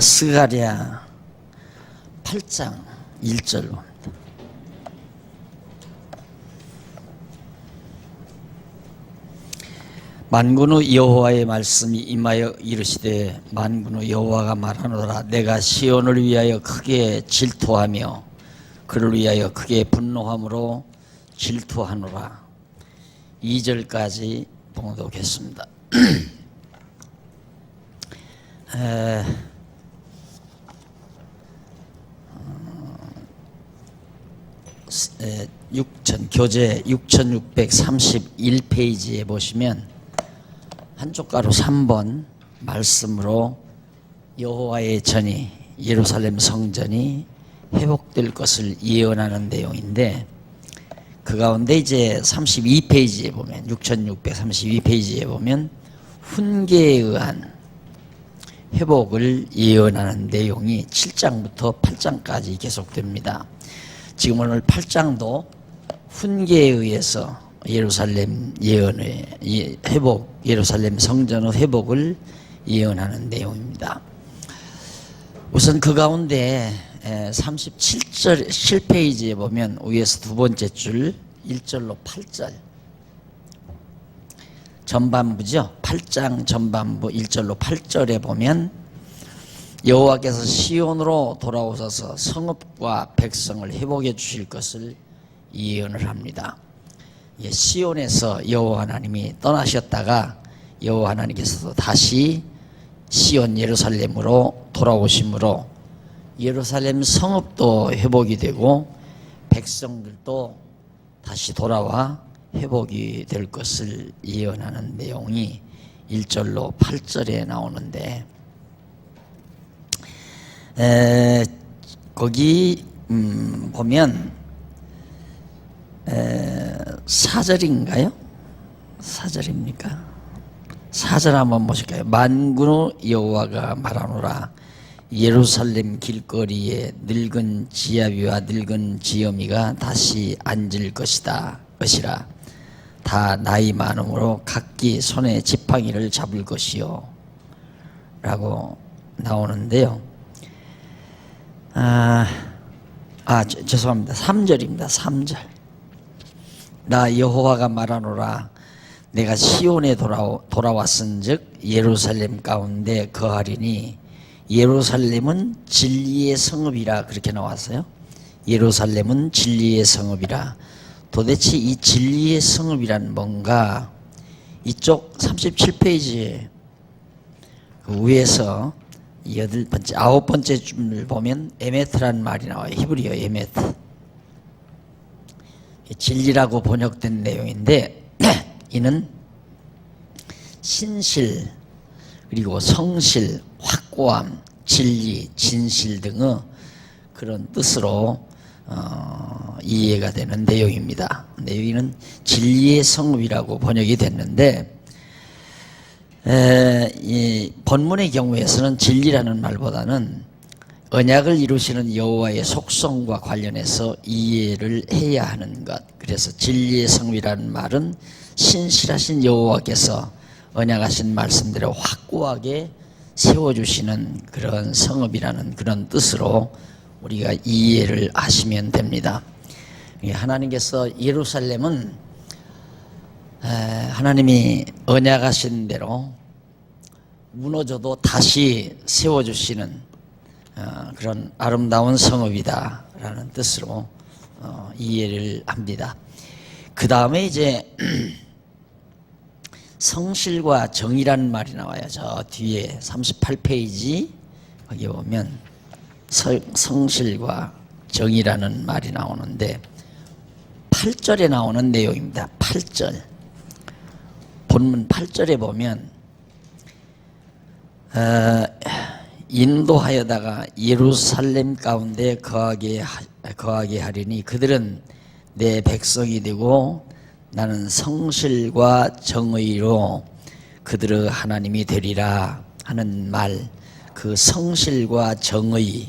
스가랴 8장 1절로 만군의 여호와의 말씀이 임하여 이르시되 만군의 여호와가 말하노라 내가 시온을 위하여 크게 질투하며 그를 위하여 크게 분노함으로 질투하노라. 2절까지 봉독했습니다. 교재 6631페이지에 보시면 한쪽 가로 3번 말씀으로 여호와의 전이 예루살렘 성전이 회복될 것을 예언하는 내용인데, 그 가운데 이제 32페이지에 보면 6632페이지에 보면 훈계에 의한 회복을 예언하는 내용이 7장부터 8장까지 계속됩니다. 지금 오늘 8장도 훈계에 의해서 예루살렘 예언의 회복, 예루살렘 성전의 회복을 예언하는 내용입니다. 우선 그 가운데 37절 7페이지에 보면 위에서 두 번째 줄 1절로 8절 전반부죠. 8장 전반부 1절로 8절에 보면 여호와께서 시온으로 돌아오셔서 성읍과 백성을 회복해 주실 것을 예언을 합니다. 시온에서 여호와 하나님이 떠나셨다가 여호와 하나님께서 다시 시온 예루살렘으로 돌아오심으로 예루살렘 성읍도 회복이 되고 백성들도 다시 돌아와 회복이 될 것을 예언하는 내용이 1절로 8절에 나오는데, 거기 보면 4절인가요? 4절입니까? 4절 한번 보실까요? 만군의 여호와가 말하노라 예루살렘 길거리에 늙은 지아비와 늙은 지어미가 다시 앉을 것이라. 다 나이 많음으로 각기 손에 지팡이를 잡을 것이요 라고 나오는데요. 죄송합니다. 3절입니다. 3절. 나 여호와가 말하노라 내가 시온에 돌아왔은즉 예루살렘 가운데 거하리니 예루살렘은 진리의 성읍이라. 그렇게 나왔어요. 예루살렘은 진리의 성읍이라. 도대체 이 진리의 성읍이란 뭔가? 이쪽 37페이지에 그 위에서 8번째, 9번째 줄을 보면 에메트라는 말이 나와요. 히브리어 에메트. 진리라고 번역된 내용인데 이는 신실 그리고 성실, 확고함, 진리, 진실 등의 그런 뜻으로 이해가 되는 내용입니다. 여기는 진리의 성읍이라고 번역이 됐는데, 이 본문의 경우에서는 진리라는 말보다는 언약을 이루시는 여호와의 속성과 관련해서 이해를 해야 하는 것. 그래서 진리의 성읍이라는 말은 신실하신 여호와께서 언약하신 말씀대로 확고하게 세워주시는 그런 성읍이라는 그런 뜻으로 우리가 이해를 하시면 됩니다. 하나님께서 예루살렘은 하나님이 언약하신 대로 무너져도 다시 세워주시는 그런 아름다운 성읍이다 라는 뜻으로 이해를 합니다. 그 다음에 이제 성실과 정의라는 말이 나와요. 저 뒤에 38페이지 거기 보면 성실과 정의라는 말이 나오는데 8절에 나오는 내용입니다. 8절 본문 8절에 보면 인도하여다가 예루살렘 가운데 거하게 하리니 그들은 내 백성이 되고 나는 성실과 정의로 그들의 하나님이 되리라 하는 말, 그 성실과 정의로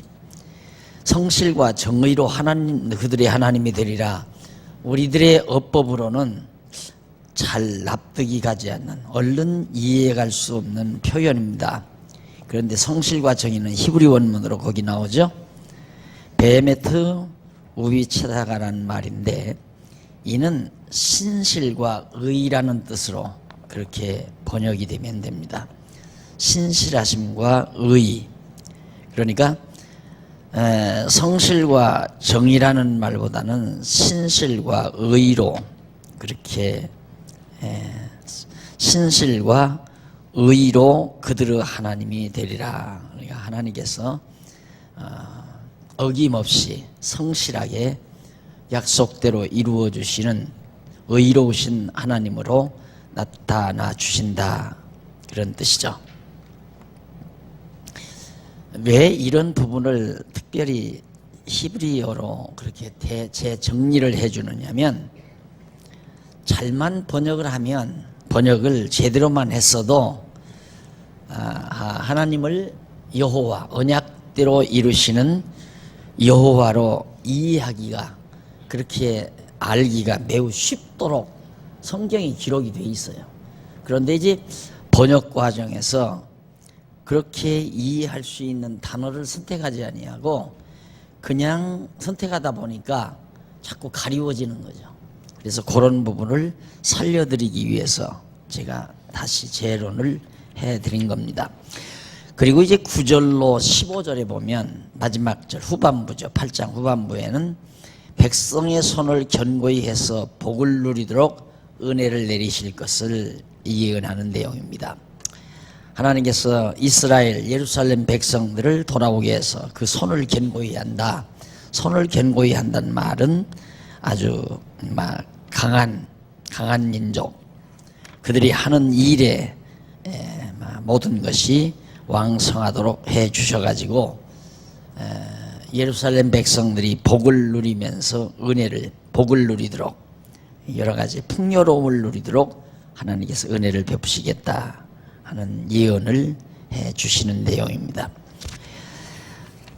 그들의 하나님이 되리라. 우리들의 어법으로는 잘 납득이 가지 않는, 얼른 이해갈 수 없는 표현입니다. 그런데 성실과 정의는 히브리 원문으로 거기 나오죠. 베메트 우비 체다가라는 말인데 이는 신실과 의라는 뜻으로 그렇게 번역이 되면 됩니다. 신실하심과 의. 그러니까 성실과 정의라는 말보다는 신실과 의로 그렇게 신실과 의로 그들의 하나님이 되리라. 그러니까 하나님께서 어김없이 성실하게 약속대로 이루어 주시는 의로우신 하나님으로 나타나 주신다. 그런 뜻이죠. 왜 이런 부분을 특별히 히브리어로 그렇게 재정리를 해주느냐면 잘만 번역을 하면 번역을 제대로만 했어도 하나님을 여호와 언약대로 이루시는 여호와로 이해하기가 그렇게 알기가 매우 쉽도록 성경에 기록이 돼 있어요. 그런데 이제 번역 과정에서 그렇게 이해할 수 있는 단어를 선택하지 아니하고 그냥 선택하다 보니까 자꾸 가리워지는 거죠. 그래서 그런 부분을 살려드리기 위해서 제가 다시 재론을 해드린 겁니다. 그리고 이제 9절로 15절에 보면 마지막 절 후반부죠. 8장 후반부에는 백성의 손을 견고히 해서 복을 누리도록 은혜를 내리실 것을 예언하는 내용입니다. 하나님께서 이스라엘 예루살렘 백성들을 돌아오게 해서 그 손을 견고히 한다. 손을 견고히 한다는 말은 아주 강한 민족, 그들이 하는 일에 모든 것이 왕성하도록 해 주셔가지고 예루살렘 백성들이 복을 누리면서 복을 누리도록 여러 가지 풍요로움을 누리도록 하나님께서 은혜를 베푸시겠다 하는 예언을 해 주시는 내용입니다.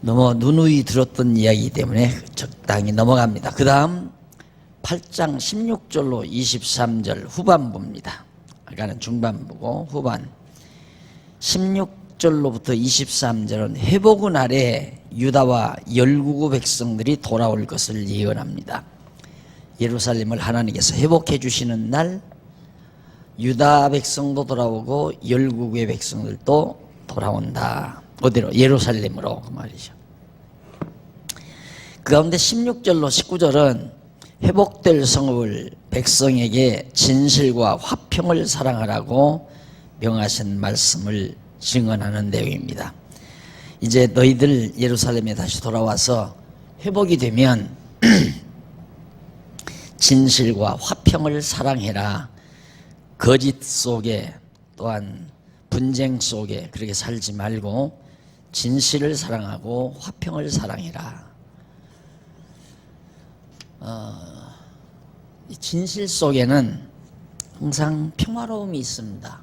너무 누누이 들었던 이야기이기 때문에 적당히 넘어갑니다. 그 다음 8장 16절로 23절 후반부입니다. 아까는 중반부고 후반 16절로부터 23절은 회복의 날에 유다와 열국의 백성들이 돌아올 것을 예언합니다. 예루살렘을 하나님께서 회복해 주시는 날 유다 백성도 돌아오고 열국의 백성들도 돌아온다. 어디로? 예루살렘으로 그 말이죠. 그 가운데 16절로 19절은 회복될 성읍을 백성에게 진실과 화평을 사랑하라고 명하신 말씀을 증언하는 내용입니다. 이제 너희들 예루살렘에 다시 돌아와서 회복이 되면 진실과 화평을 사랑해라. 거짓 속에 또한 분쟁 속에 그렇게 살지 말고 진실을 사랑하고 화평을 사랑해라. 진실 속에는 항상 평화로움이 있습니다.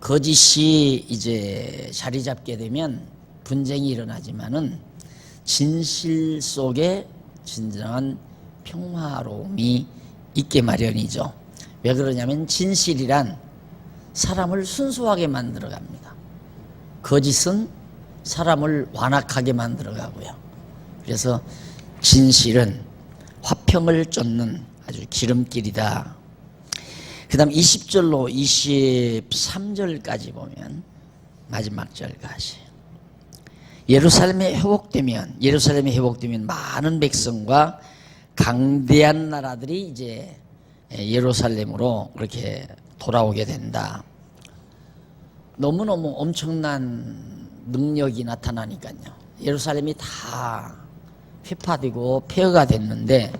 거짓이 이제 자리 잡게 되면 분쟁이 일어나지만은 진실 속에 진정한 평화로움이 있게 마련이죠. 왜 그러냐면 진실이란 사람을 순수하게 만들어 갑니다. 거짓은 사람을 완악하게 만들어 가고요. 그래서 진실은 화평을 쫓는 아주 기름길이다. 그 다음 20절로 23절까지 보면 마지막 절까지 예루살렘이 회복되면 많은 백성과 강대한 나라들이 이제 예루살렘으로 그렇게 돌아오게 된다. 너무너무 엄청난 능력이 나타나니까요. 예루살렘이 다 회파되고 폐허가 됐는데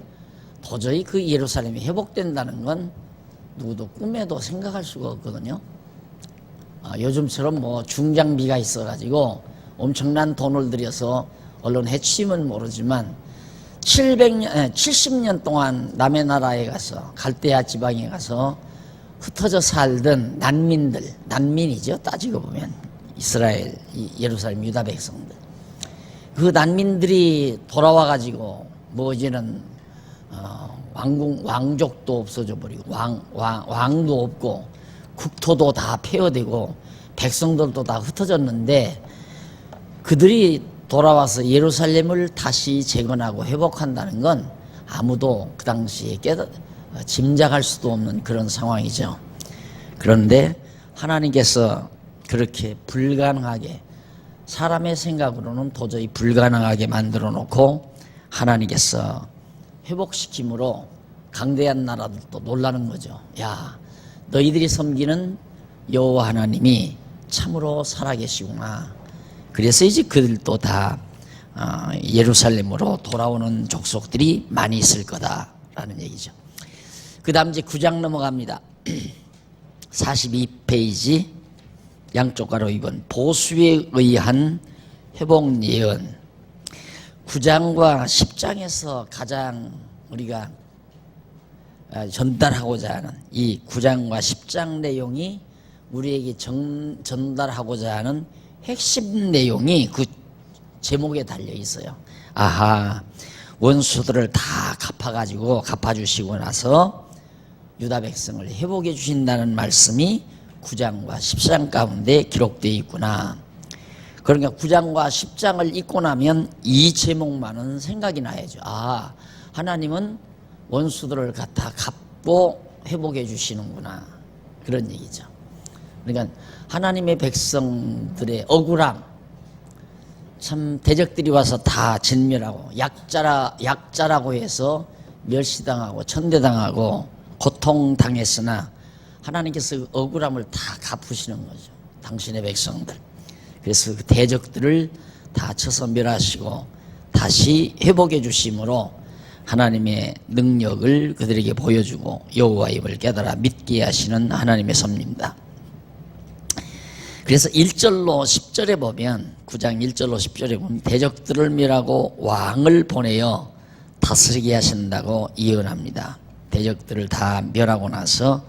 도저히 그 예루살렘이 회복된다는 건 누구도 꿈에도 생각할 수가 없거든요. 요즘처럼 뭐 중장비가 있어가지고 엄청난 돈을 들여서 얼른 해치면 모르지만 70년 동안 남의 나라에 가서 갈대아 지방에 가서 흩어져 살던 난민이죠. 따지고 보면 이스라엘, 예루살렘 유다 백성들. 그 난민들이 돌아와 가지고 뭐 이제는 왕족도 없어져 버리고 왕도 없고 국토도 다 폐허되고 백성들도 다 흩어졌는데 그들이 돌아와서 예루살렘을 다시 재건하고 회복한다는 건 아무도 그 당시에 짐작할 수도 없는 그런 상황이죠. 그런데 하나님께서 그렇게 불가능하게, 사람의 생각으로는 도저히 불가능하게 만들어 놓고 하나님께서 회복시킴으로 강대한 나라들도 놀라는 거죠. 야, 너희들이 섬기는 여호와 하나님이 참으로 살아계시구나. 그래서 이제 그들도 다 예루살렘으로 돌아오는 족속들이 많이 있을 거다라는 얘기죠. 그 다음 이제 9장 넘어갑니다. 42페이지 양쪽 가로 2번 보수에 의한 회복 예언. 9장과 10장에서 가장 우리가 전달하고자 하는 이 9장과 10장 내용이 우리에게 전달하고자 하는 핵심 내용이 그 제목에 달려 있어요. 아하, 원수들을 다 갚아주시고 나서 유다 백성을 회복해 주신다는 말씀이 9장과 10장 가운데 기록되어 있구나. 그러니까 9장과 10장을 읽고 나면 이 제목만은 생각이 나야죠. 아, 하나님은 원수들을 다 갚고 회복해 주시는구나. 그런 얘기죠. 그러니까 하나님의 백성들의 억울함, 참 대적들이 와서 다 진멸하고 약자라고 해서 멸시당하고 천대당하고 고통당했으나 하나님께서 그 억울함을 다 갚으시는 거죠. 당신의 백성들. 그래서 그 대적들을 다 쳐서 멸하시고 다시 회복해 주심으로 하나님의 능력을 그들에게 보여주고 여호와의 힘을 깨달아 믿게 하시는 하나님의 섭리입니다. 그래서 1절로 10절에 보면 9장 1절로 10절에 보면 대적들을 멸하고 왕을 보내어 다스리게 하신다고 예언합니다. 대적들을 다 멸하고 나서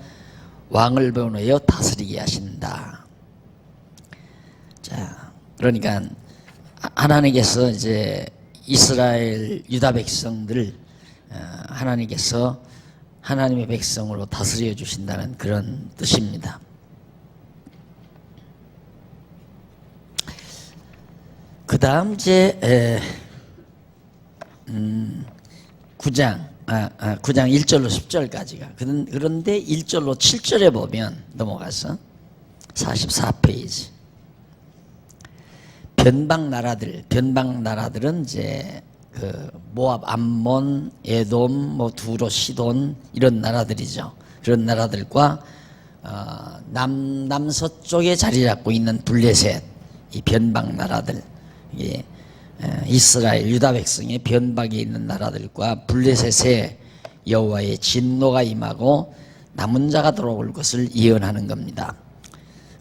왕을 보내어 다스리게 하신다. 자, 그러니까 하나님께서 이제 이스라엘 유다 백성들 하나님께서 하나님의 백성으로 다스려 주신다는 그런 뜻입니다. 그 다음 이제 9장 1절로 10절까지가 그런데 1절로 7절에 보면 넘어가서 44페이지 변방 나라들은 이제 그 모압, 암몬, 에돔, 두로, 시돈 이런 나라들이죠. 그런 나라들과 남서쪽에 자리 잡고 있는 블레셋, 이 변방 나라들, 이게 이스라엘 유다 백성의 변방에 있는 나라들과 블레셋에 여호와의 진노가 임하고 남은 자가 돌아올 것을 예언하는 겁니다.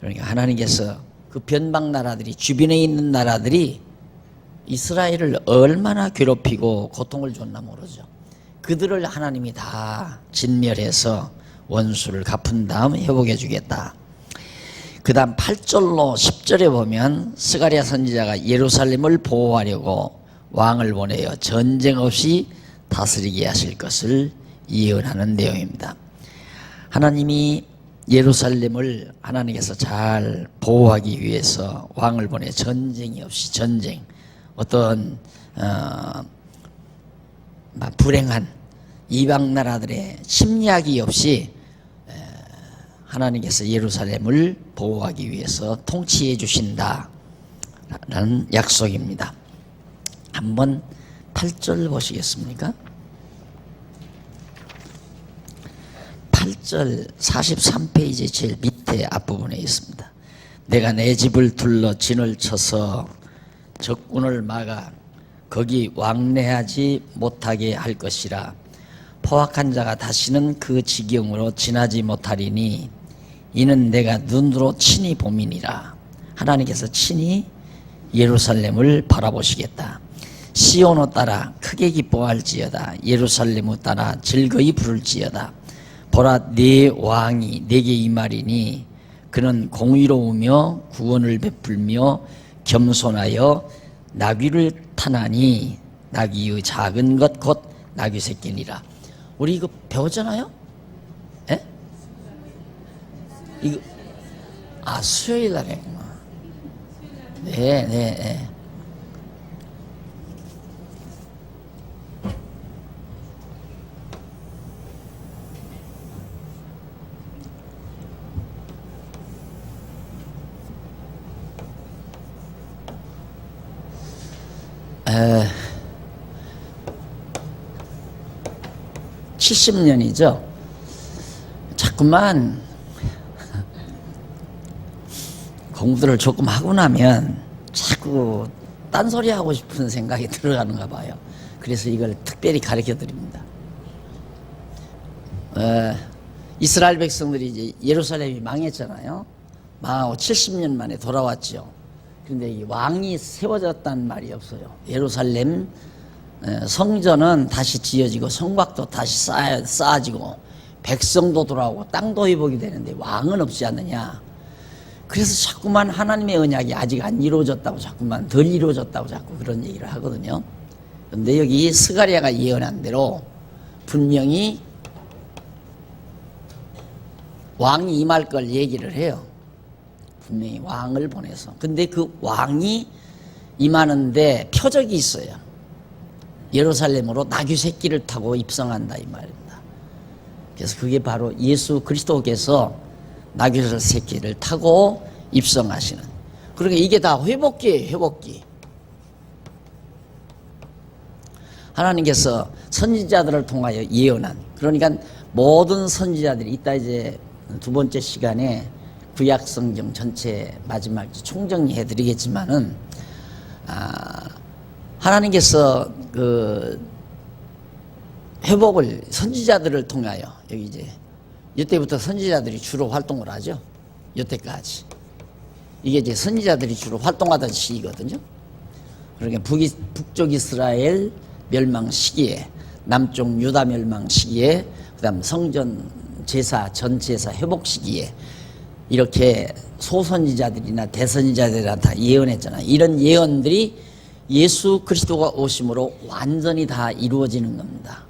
그러니까 하나님께서 그 변방 나라들이, 주변에 있는 나라들이 이스라엘을 얼마나 괴롭히고 고통을 줬나 모르죠. 그들을 하나님이 다 진멸해서 원수를 갚은 다음 회복해 주겠다. 그 다음 8절로 10절에 보면 스가랴 선지자가 예루살렘을 보호하려고 왕을 보내어 전쟁 없이 다스리게 하실 것을 예언하는 내용입니다. 하나님이 예루살렘을 하나님께서 잘 보호하기 위해서 왕을 보내 전쟁이 없이 어떤 불행한 이방 나라들의 침략이 없이 하나님께서 예루살렘을 보호하기 위해서 통치해 주신다라는 약속입니다. 한번 8절 보시겠습니까? 8절 43페이지 제일 밑에 앞부분에 있습니다. 내가 내 집을 둘러 진을 쳐서 적군을 막아 거기 왕래하지 못하게 할 것이라. 포악한 자가 다시는 그 지경으로 지나지 못하리니 이는 내가 눈으로 친히 봄이니라. 하나님께서 친히 예루살렘을 바라보시겠다. 시온을 따라 크게 기뻐할지어다. 예루살렘을 따라 즐거이 부를지어다. 보라, 네 왕이 내게 임하리니 그는 공의로우며 구원을 베풀며 겸손하여 나귀를 타나니 나귀의 작은 것 곧 나귀 새끼니라. 우리 이거 배웠잖아요? 예? 아, 수요일 날에. 네, 네, 네. 에, 70년이죠. 자꾸만 공부를 조금 하고 나면 자꾸 딴소리 하고 싶은 생각이 들어가는가 봐요. 그래서 이걸 특별히 가르쳐 드립니다. 이스라엘 백성들이 이제 예루살렘이 망했잖아요. 망하고 70년 만에 돌아왔죠. 그런데 이 왕이 세워졌다는 말이 없어요. 예루살렘 성전은 다시 지어지고 성곽도 다시 쌓아지고 백성도 돌아오고 땅도 회복이 되는데 왕은 없지 않느냐. 그래서 자꾸만 하나님의 언약이 아직 안 이루어졌다고, 자꾸만 덜 이루어졌다고 자꾸 그런 얘기를 하거든요. 그런데 여기 스가랴가 예언한 대로 분명히 왕이 임할 걸 얘기를 해요. 분명히 왕을 보내서. 근데 그 왕이 임하는데 표적이 있어요. 예루살렘으로 나귀 새끼를 타고 입성한다 이 말입니다. 그래서 그게 바로 예수 그리스도께서 나귀 새끼를 타고 입성하시는. 그러니까 이게 다 회복기예요. 회복기. 하나님께서 선지자들을 통하여 예언한. 그러니까 모든 선지자들이 이따 이제 두 번째 시간에 구약 성경 전체 마지막 총정리해 드리겠지만은 하나님께서 그 회복을 선지자들을 통하여, 여기 이제 이때부터 선지자들이 주로 활동을 하죠. 이때까지 이게 이제 선지자들이 주로 활동하던 시기거든요. 그러니까 북쪽 이스라엘 멸망 시기에, 남쪽 유다 멸망 시기에, 그다음 성전 제사 전 제사 회복 시기에 이렇게 소선지자들이나 대선지자들이나 다 예언했잖아요. 이런 예언들이 예수 그리스도가 오심으로 완전히 다 이루어지는 겁니다.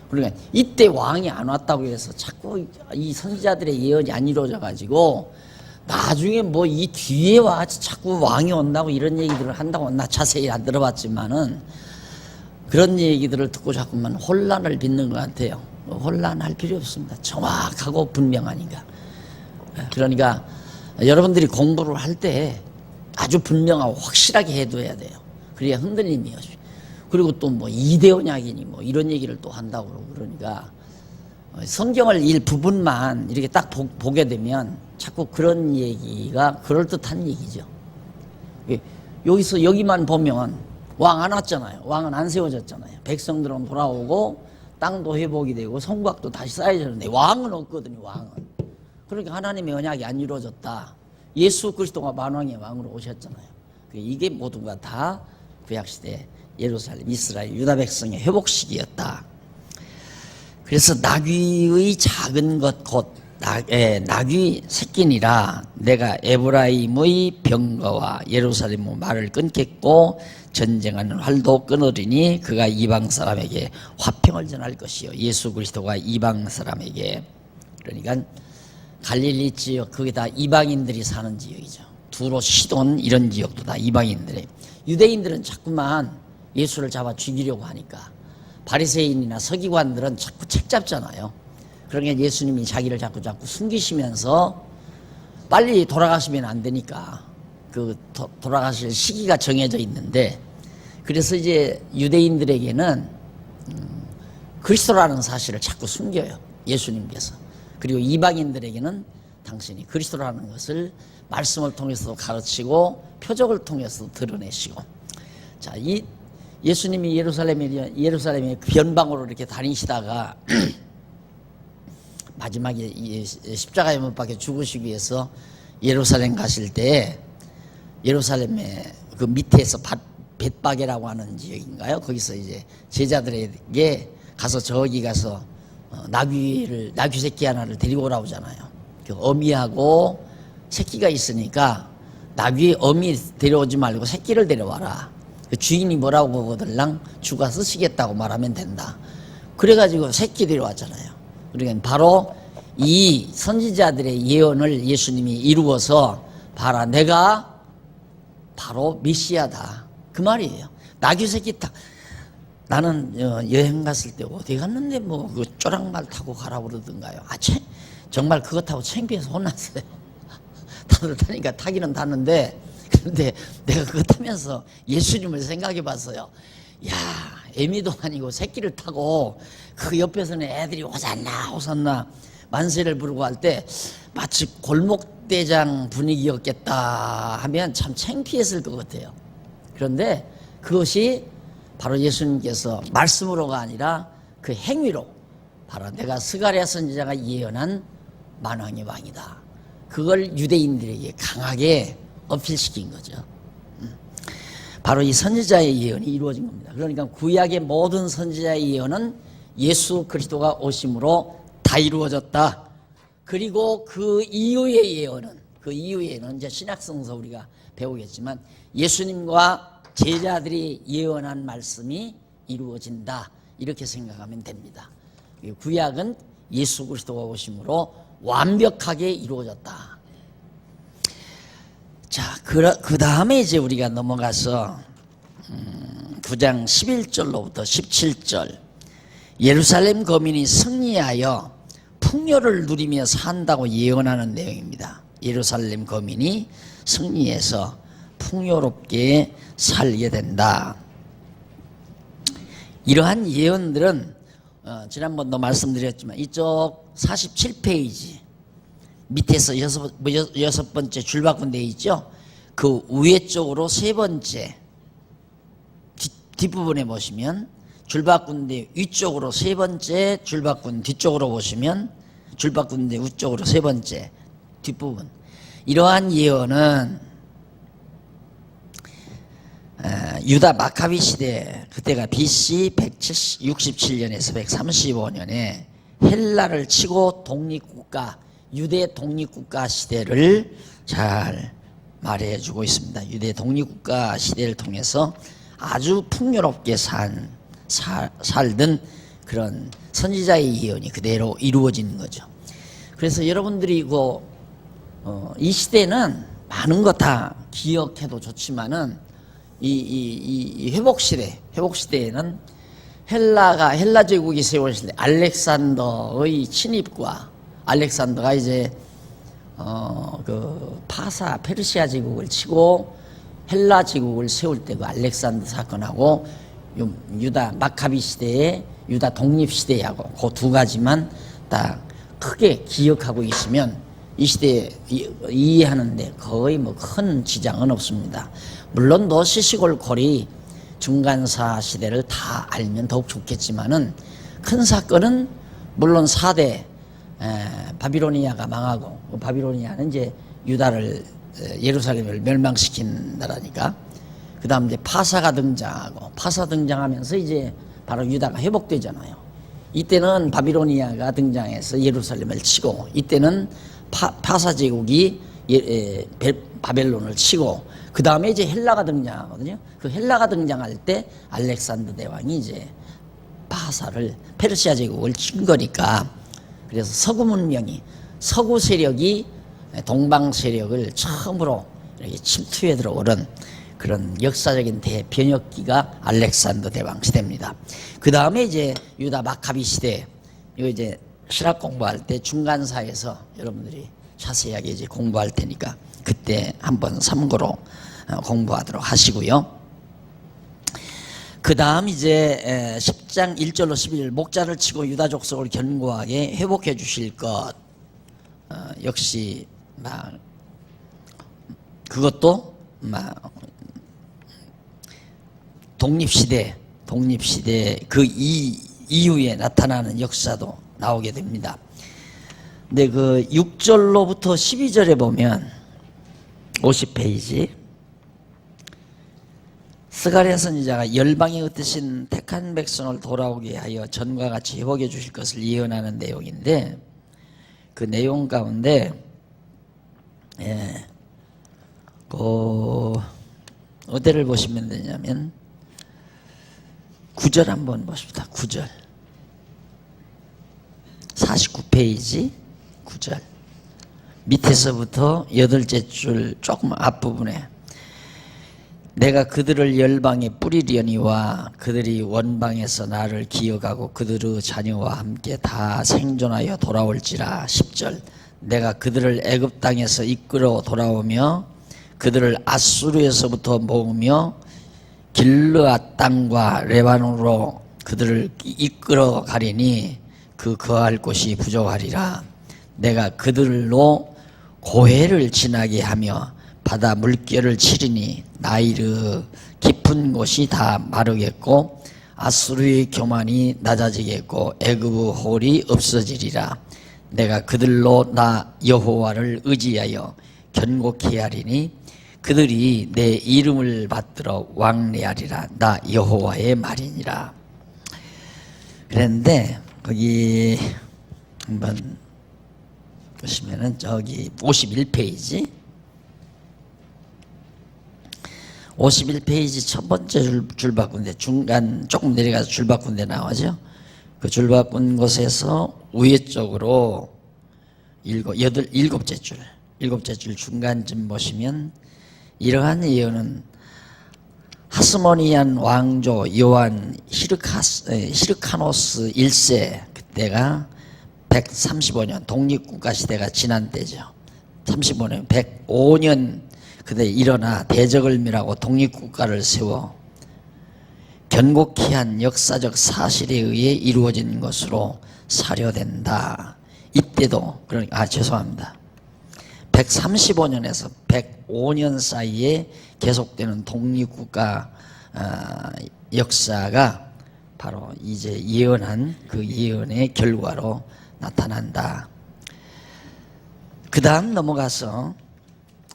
그러니까 이때 왕이 안 왔다고 해서 자꾸 이 선지자들의 예언이 안 이루어져 가지고 나중에 뭐 이 뒤에 와 자꾸 왕이 온다고 이런 얘기들을 한다고 나 자세히 안 들어봤지만은 그런 얘기들을 듣고 자꾸만 혼란을 빚는 것 같아요. 혼란할 필요 없습니다. 정확하고 분명하니까. 그러니까 여러분들이 공부를 할 때 아주 분명하고 확실하게 해둬야 돼요. 그래야 흔들림이 없이. 그리고 또 뭐 이대언약이니 뭐 이런 얘기를 또 한다고 그러고 그러니까 성경을 일부분만 이렇게 딱 보게 되면 자꾸 그런 얘기가 그럴듯한 얘기죠. 여기서 여기만 보면 왕 안 왔잖아요. 왕은 안 세워졌잖아요. 백성들은 돌아오고 땅도 회복이 되고 성곽도 다시 쌓여졌는데 왕은 없거든요. 왕은. 그러니까 하나님의 언약이 안 이루어졌다. 예수 그리스도가 만왕의 왕으로 오셨잖아요. 이게 모두가 다 구약시대 예루살렘, 이스라엘, 유다 백성의 회복 시기였다. 그래서 나귀의 작은 것 곧 나귀 새끼니라 내가 에브라임의 병거와 예루살렘의 말을 끊겠고 전쟁하는 활도 끊으리니 그가 이방 사람에게 화평을 전할 것이요. 예수 그리스도가 이방 사람에게. 그러니까 갈릴리 지역, 그게 다 이방인들이 사는 지역이죠. 두로 시돈 이런 지역도 다 이방인들이. 유대인들은 자꾸만 예수를 잡아 죽이려고 하니까 바리새인이나 서기관들은 자꾸 책 잡잖아요. 그러니까 예수님이 자기를 자꾸 숨기시면서 빨리 돌아가시면 안 되니까 그 돌아가실 시기가 정해져 있는데, 그래서 이제 유대인들에게는 그리스도라는 사실을 자꾸 숨겨요. 예수님께서. 그리고 이방인들에게는 당신이 그리스도라는 것을 말씀을 통해서도 가르치고 표적을 통해서도 드러내시고. 자, 이 예수님이 예루살렘에 변방으로 이렇게 다니시다가 마지막에 십자가에 못 박혀 죽으시기 위해서 예루살렘 가실 때 예루살렘의 그 밑에서 벳바게라고 하는 지역인가요? 거기서 이제 제자들에게 가서 저기 가서 나귀 새끼 하나를 데리고 오라오잖아요. 그 어미하고 새끼가 있으니까 나귀 어미 데려오지 말고 새끼를 데려와라. 그 주인이 뭐라고 그러들랑 주가 쓰시겠다고 말하면 된다. 그래가지고 새끼 데려왔잖아요. 그러니까 바로 이 선지자들의 예언을 예수님이 이루어서 봐라 내가 바로 메시아다 그 말이에요. 나귀새끼 나는 여행 갔을 때 어디 갔는데 뭐 그 쪼랑말 타고 가라고 그러던가요. 정말 그거 타고 창피해서 혼났어요. 다들 타니까 타기는 타는데 그런데 내가 그거 타면서 예수님을 생각해 봤어요. 야, 애미도 아니고 새끼를 타고 그 옆에서는 애들이 호산나 호산나 만세를 부르고 할 때 마치 골목대장 분위기였겠다 하면 참 창피했을 것 같아요. 그런데 그것이 바로 예수님께서 말씀으로가 아니라 그 행위로 바로 내가 스가랴 선지자가 예언한 만왕의 왕이다. 그걸 유대인들에게 강하게 어필시킨 거죠. 바로 이 선지자의 예언이 이루어진 겁니다. 그러니까 구약의 모든 선지자의 예언은 예수 그리스도가 오심으로 다 이루어졌다. 그리고 그 이후의 예언은 이제 신약성서 우리가 배우겠지만 예수님과 제자들이 예언한 말씀이 이루어진다. 이렇게 생각하면 됩니다. 구약은 예수 그리스도가 오심으로 완벽하게 이루어졌다. 자, 그 다음에 이제 우리가 넘어가서 9장 11절로부터 17절 예루살렘 거민이 승리하여 풍요를 누리며 산다고 예언하는 내용입니다. 예루살렘 거민이 승리해서 풍요롭게 살게 된다. 이러한 예언들은 지난번도 말씀드렸지만 이쪽 47페이지 밑에서 여섯 번째 줄바꾼 데 있죠. 그 위에 쪽으로 세 번째 뒷부분에 보시면 줄바꾼 데 위쪽으로 세 번째 줄바꾼 뒤쪽으로 보시면 줄바꾼 데 위쪽으로 세 번째 뒷부분 이러한 예언은 유다 마카비 시대 그때가 BC 167년에서 135년에 헬라를 치고 독립국가 유대 독립국가 시대를 잘 말해주고 있습니다. 유대 독립국가 시대를 통해서 아주 풍요롭게 살던 그런 선지자의 예언이 그대로 이루어지는 거죠. 그래서 여러분들이 이 시대는 많은 거 다 기억해도 좋지만은 이 회복 시대에는 헬라 제국이 세워졌을 때 알렉산더의 침입과 알렉산더가 이제 그 페르시아 제국을 치고 헬라 제국을 세울 때 그 알렉산더 사건하고 유다 마카비 시대의 유다 독립 시대하고 그 두 가지만 딱 크게 기억하고 있으면 이 시대에 이해하는데 거의 뭐 큰 지장은 없습니다. 물론 노시시골콜이 중간사 시대를 다 알면 더욱 좋겠지만은 큰 사건은 물론 4대 바빌로니아가 망하고 바빌로니아는 이제 유다를 예루살렘을 멸망시킨 나라니까 그 다음 이제 파사가 등장하고 파사 등장하면서 이제 바로 유다가 회복되잖아요. 이때는 바빌로니아가 등장해서 예루살렘을 치고 이때는 파사 제국이 바벨론을 치고 그 다음에 이제 헬라가 등장하거든요. 그 헬라가 등장할 때 알렉산더 대왕이 이제 페르시아 제국을 친 거니까 그래서 서구 문명이 서구 세력이 동방 세력을 처음으로 이렇게 침투해 들어오는 그런 역사적인 대변혁기가 알렉산더 대왕 시대입니다. 그 다음에 이제 유다 마카비 시대 이거 이제 신학 공부할 때 중간사에서 여러분들이 자세하게 이제 공부할 테니까 그때 한번 참고로 공부하도록 하시고요. 그 다음 이제 10장 1절로 11절 목자를 치고 유다 족속을 견고하게 회복해 주실 것 역시 그것도 독립시대 그 이후에 나타나는 역사도 나오게 됩니다. 근데 그 6절로부터 12절에 보면 50페이지 스가랴 선지자가 열방에 흩으신 택한 백성을 돌아오게 하여 전과 같이 회복해 주실 것을 예언하는 내용인데 그 내용 가운데 어디를 보시면 되냐면 9절 한번 보십시다. 9절 49페이지 9절 밑에서부터 8째 줄 조금 앞부분에 내가 그들을 열방에 뿌리려니와 그들이 원방에서 나를 기억하고 그들의 자녀와 함께 다 생존하여 돌아올지라. 10절 내가 그들을 애굽 땅에서 이끌어 돌아오며 그들을 아수르에서부터 모으며 길르앗 땅과 레바논으로 그들을 이끌어 가리니 그 거할 곳이 부족하리라. 내가 그들로 고해를 지나게 하며 바다 물결을 치리니 나일의 깊은 곳이 다 마르겠고 아수르의 교만이 낮아지겠고 애굽의 홀이 없어지리라. 내가 그들로 나 여호와를 의지하여 견고히 하리니 그들이 내 이름을 받들어 왕래하리라. 나 여호와의 말이니라. 그랬는데 거기 한번 보시면은 저기 51페이지 51페이지 첫 번째 줄 바꾼데 중간 조금 내려가서 줄 바꾼데 나오죠. 그 줄 바꾼 곳에서 위에 쪽으로 일곱째 줄 중간쯤 보시면 이러한 예언은 하스모니안 왕조 요한 히르카노스 1세 그때가 135년 독립국가 시대가 지난 때죠. 35년 105년 그때 일어나 대적을 멸하고 독립국가를 세워 견고히 한 역사적 사실에 의해 이루어진 것으로 사료된다. 이때도 그러니까 죄송합니다. 135년에서 105년 사이에 계속되는 독립국가 역사가 바로 이제 예언한 그 예언의 결과로 나타난다. 그 다음 넘어가서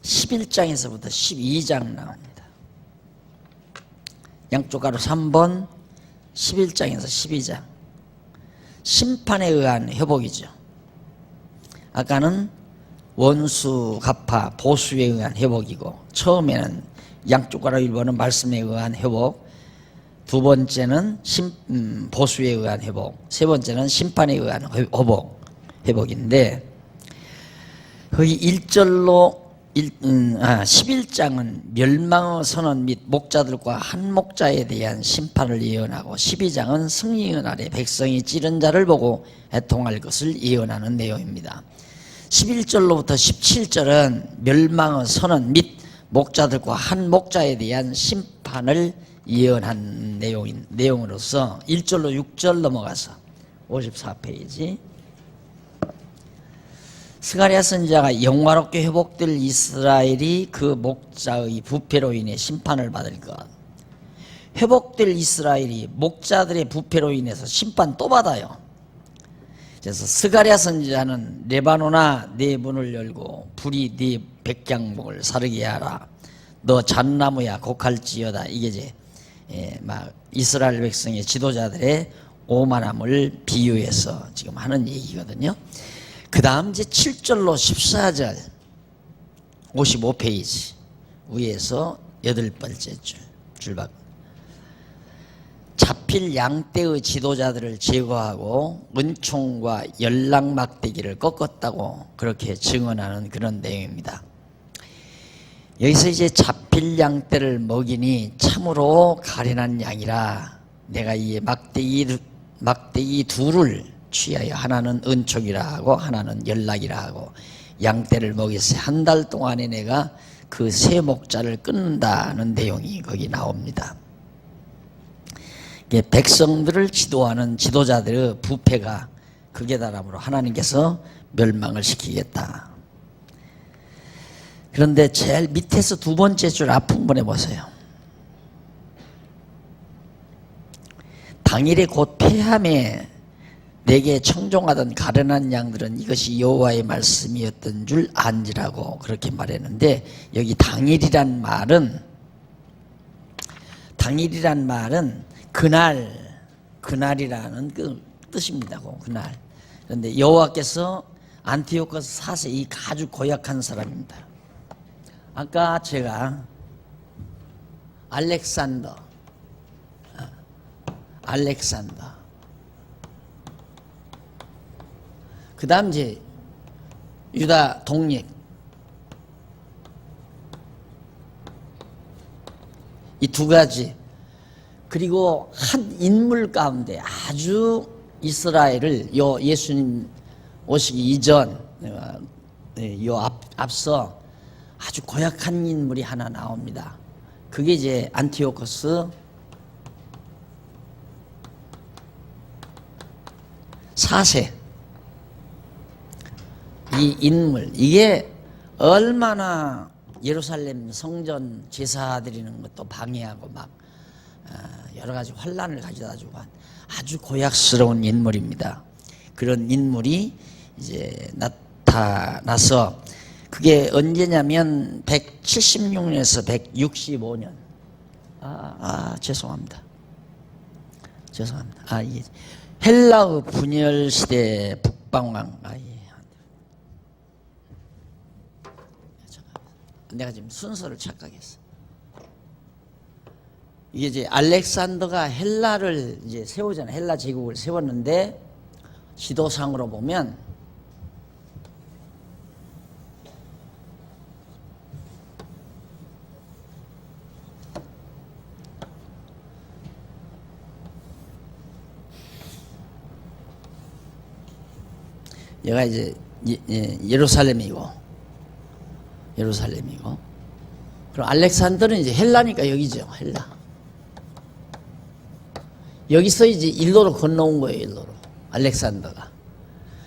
11장에서부터 12장 나옵니다. 양쪽 가로 3번 11장에서 12장 심판에 의한 회복이죠. 아까는 원수 갚아 보수에 의한 회복이고 처음에는 양쪽 가로 1번은 말씀에 의한 회복, 두 번째는 보수에 의한 회복, 세 번째는 심판에 의한 회복인데 거기 1절로 11장은 멸망의 선언 및 목자들과 한 목자에 대한 심판을 예언하고 12장은 승리의 날에 백성이 찌른 자를 보고 애통할 것을 예언하는 내용입니다. 11절로부터 17절은 멸망의 선언 및 목자들과 한 목자에 대한 심판을 예언한 내용으로서 1절로 6절 넘어가서 54페이지 스가랴 선지자가 영화롭게 회복될 이스라엘이 그 목자의 부패로 인해 심판을 받을 것. 회복될 이스라엘이 목자들의 부패로 인해서 심판 또 받아요. 그래서 스가랴 선지자는 레바노나 네 문을 열고 불이 네 백향목을 사르게 하라. 너 잣나무야 곡할지어다. 이게 이제 막 이스라엘 백성의 지도자들의 오만함을 비유해서 지금 하는 얘기거든요. 그 다음 이제 7절로 14절 55페이지 위에서 8번째 줄박 잡힐 양떼의 지도자들을 제거하고 은총과 연락막대기를 꺾었다고 그렇게 증언하는 그런 내용입니다. 여기서 이제 잡힐 양떼를 먹이니 참으로 가련한 양이라 내가 이 막대기 둘을 취하여 하나는 은총이라 하고 하나는 연락이라 하고 양떼를 먹였어요. 한 달 동안에 내가 그 세 목자를 끊는다는 내용이 거기 나옵니다. 백성들을 지도하는 지도자들의 부패가 극에 달함으로 하나님께서 멸망을 시키겠다. 그런데 제일 밑에서 두 번째 줄 앞부분에 보세요. 당일에 곧 패함에 내게 청종하던 가련한 양들은 이것이 여호와의 말씀이었던 줄 안지라고 그렇게 말했는데 여기 당일이란 말은 그날이라는 그 뜻입니다. 그날. 그런데 여호와께서 안티오코스 4세 이 아주 고약한 사람입니다. 아까 제가 알렉산더 그 다음 이제 유다 독립. 이 두 가지. 그리고 한 인물 가운데 아주 이스라엘을 예수님 오시기 이전 앞서 아주 고약한 인물이 하나 나옵니다. 그게 이제 안티오코스 4세. 이 인물, 이게 얼마나 예루살렘 성전 제사 드리는 것도 방해하고 막 여러 가지 환란을 가져다 주고 한 아주 고약스러운 인물입니다. 그런 인물이 이제 나타나서 그게 언제냐면 176년에서 165년. 죄송합니다. 이게 헬라의 분열 시대 북방왕. 내가 지금 순서를 착각했어. 이게 이제 알렉산더가 헬라를 이제 세우잖아. 헬라 제국을 세웠는데 지도상으로 보면 얘가 이제 예루살렘이고 그럼 알렉산더는 이제 헬라니까 여기죠. 헬라. 여기서 이제 일로로 건너온 거예요. 일로로 알렉산더가.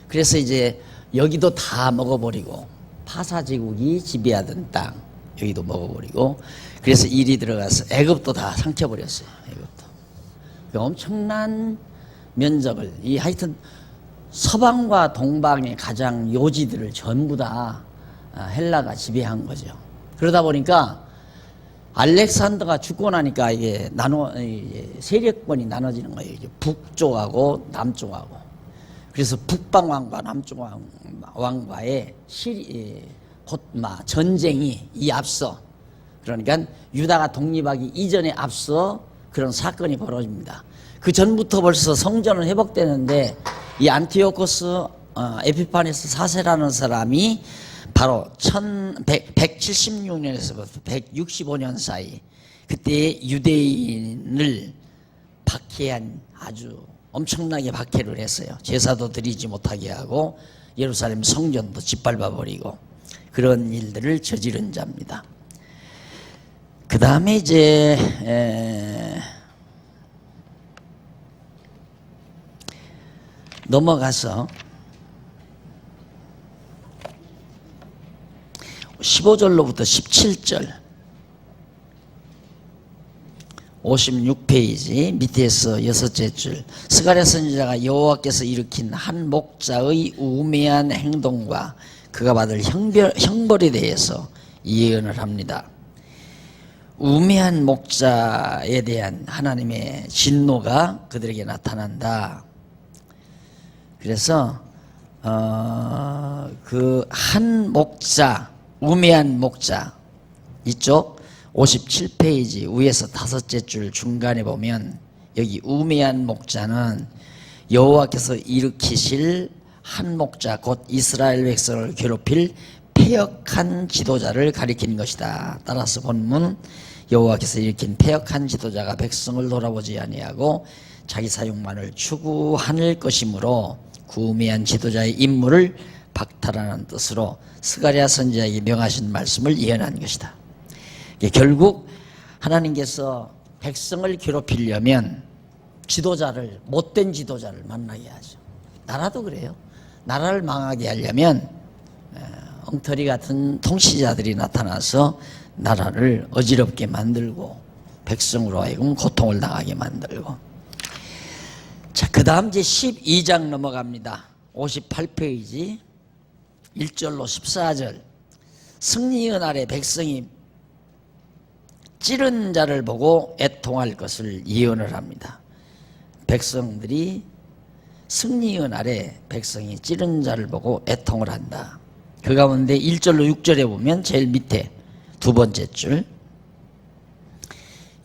그래서 이제 여기도 다 먹어버리고 파사 제국이 지배하던 땅 여기도 먹어버리고 그래서 일이 들어가서 애굽도 다 삼켜버렸어요. 애굽도. 엄청난 면적을 하여튼 서방과 동방의 가장 요지들을 전부 다 헬라가 지배한 거죠. 그러다 보니까 알렉산더가 죽고 나니까 이게 세력권이 나눠지는 거예요. 이제 북쪽하고 남쪽하고. 그래서 북방 왕과 남쪽 왕과의 전쟁이 이 앞서, 그러니까 유다가 독립하기 이전에 앞서 그런 사건이 벌어집니다. 그 전부터 벌써 성전은 회복되는데 이 안티오코스 에피파네스 4세라는 사람이 바로 176년에서부터 165년 사이 그때 유대인을 박해한, 아주 엄청나게 박해를 했어요. 제사도 드리지 못하게 하고 예루살렘 성전도 짓밟아 버리고 그런 일들을 저지른 자입니다. 그 다음에 이제 넘어가서 15절로부터 17절 56페이지 밑에서 여섯째 줄. 스가랴 선지자가 여호와께서 일으킨 한 목자의 우매한 행동과 그가 받을 형벌에 대해서 예언을 합니다. 우매한 목자에 대한 하나님의 진노가 그들에게 나타난다. 그래서 그 한 목자, 우매한 목자, 이쪽 57페이지 위에서 다섯째 줄 중간에 보면 여기 우매한 목자는 여호와께서 일으키실 한 목자 곧 이스라엘 백성을 괴롭힐 패역한 지도자를 가리키는 것이다. 따라서 본문 여호와께서 일으킨 패역한 지도자가 백성을 돌아보지 아니하고 자기 사용만을 추구하는 것이므로 그 우매한 지도자의 임무를 박탈하는 뜻으로 스가랴 선지자에게 명하신 말씀을 예언한 것이다. 결국 하나님께서 백성을 괴롭히려면 지도자를, 못된 지도자를 만나게 하죠. 나라도 그래요. 나라를 망하게 하려면 엉터리 같은 통치자들이 나타나서 나라를 어지럽게 만들고 백성으로 하여금 고통을 당하게 만들고. 자, 그 다음 이제 12장 넘어갑니다. 58페이지 1절로 14절. 승리의 날에 백성이 찌른 자를 보고 애통할 것을 예언을 합니다. 백성들이 승리의 날에 백성이 찌른 자를 보고 애통을 한다. 그 가운데 1절로 6절에 보면 제일 밑에 두 번째 줄,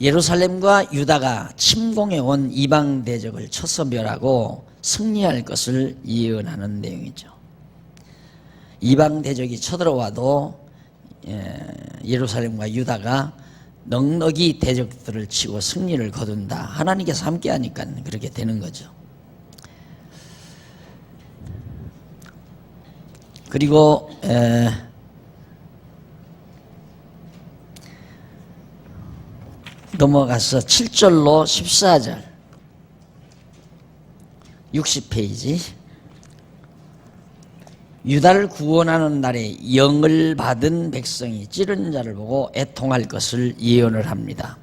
예루살렘과 유다가 침공해 온 이방 대적을 쳐서 멸하고 승리할 것을 예언하는 내용이죠. 이방 대적이 쳐들어와도 예루살렘과 유다가 넉넉히 대적들을 치고 승리를 거둔다. 하나님께서 함께하니까 그렇게 되는 거죠. 그리고 넘어가서 7절로 14절 60페이지. 유다를 구원하는 날에 영을 받은 백성이 찌른 자를 보고 애통할 것을 예언을 합니다.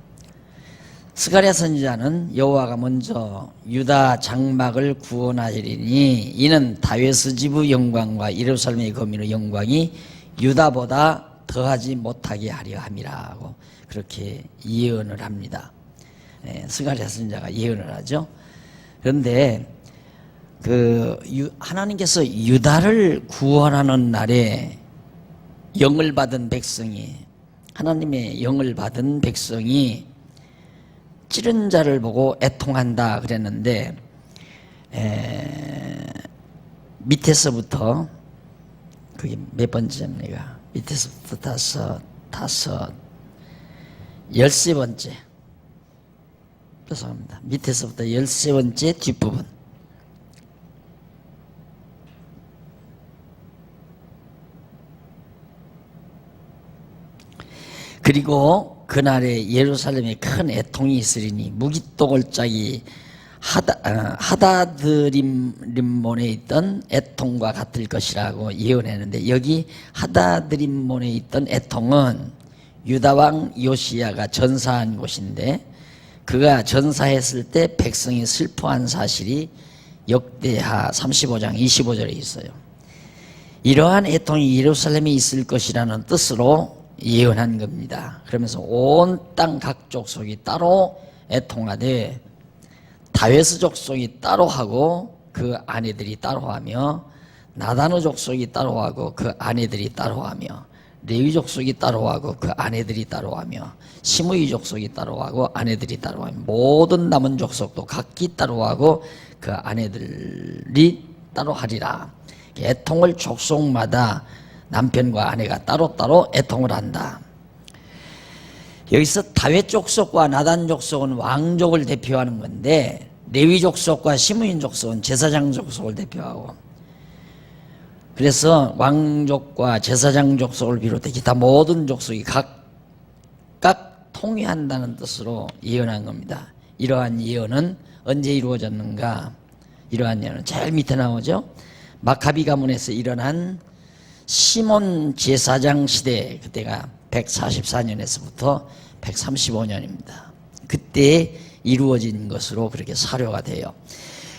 스가랴 선지자는 여호와가 먼저 유다 장막을 구원하시리니 이는 다윗의 집의 영광과 예루살렘의 거민의 영광이 유다보다 더하지 못하게 하려 함이라고 그렇게 예언을 합니다. 스가랴 선지자가 예언을 하죠. 그런데 하나님께서 유다를 구원하는 날에 영을 받은 백성이, 하나님의 영을 받은 백성이 찌른 자를 보고 애통한다 그랬는데, 밑에서부터, 그게 몇 번째입니까? 밑에서부터 다섯, 13번째. 죄송합니다. 밑에서부터 13번째 뒷부분. 그리고 그날에 예루살렘에 큰 애통이 있으리니 무기또골짜기 하다드림몬에 있던 애통과 같을 것이라고 예언했는데, 여기 하다드림몬에 있던 애통은 유다왕 요시야가 전사한 곳인데, 그가 전사했을 때 백성이 슬퍼한 사실이 역대하 35장 25절에 있어요. 이러한 애통이 예루살렘에 있을 것이라는 뜻으로 예언한 겁니다. 그러면서 온 땅 각 족속이 따로 애통하되 다윗의 족속이 따로 하고 그 아내들이 따로 하며, 나단의 족속이 따로 하고 그 아내들이 따로 하며, 레위 족속이 따로 하고 그 아내들이 따로 하며, 시므이 족속이 따로 하고 아내들이 따로 하며, 모든 남은 족속도 각기 따로 하고 그 아내들이 따로 하리라. 애통을 족속마다 남편과 아내가 따로따로 애통을 한다. 여기서 다윗 족속과 나단 족속은 왕족을 대표하는 건데, 레위 족속과 시므인 족속은 제사장 족속을 대표하고, 그래서 왕족과 제사장 족속을 비롯해 기타 모든 족속이 각각 통일한다는 뜻으로 예언한 겁니다. 이러한 예언은 언제 이루어졌는가? 이러한 예언은 제일 밑에 나오죠. 마카비 가문에서 일어난 시몬 제사장 시대, 그때가 144년에서부터 135년입니다. 그때 이루어진 것으로 그렇게 사료가 돼요.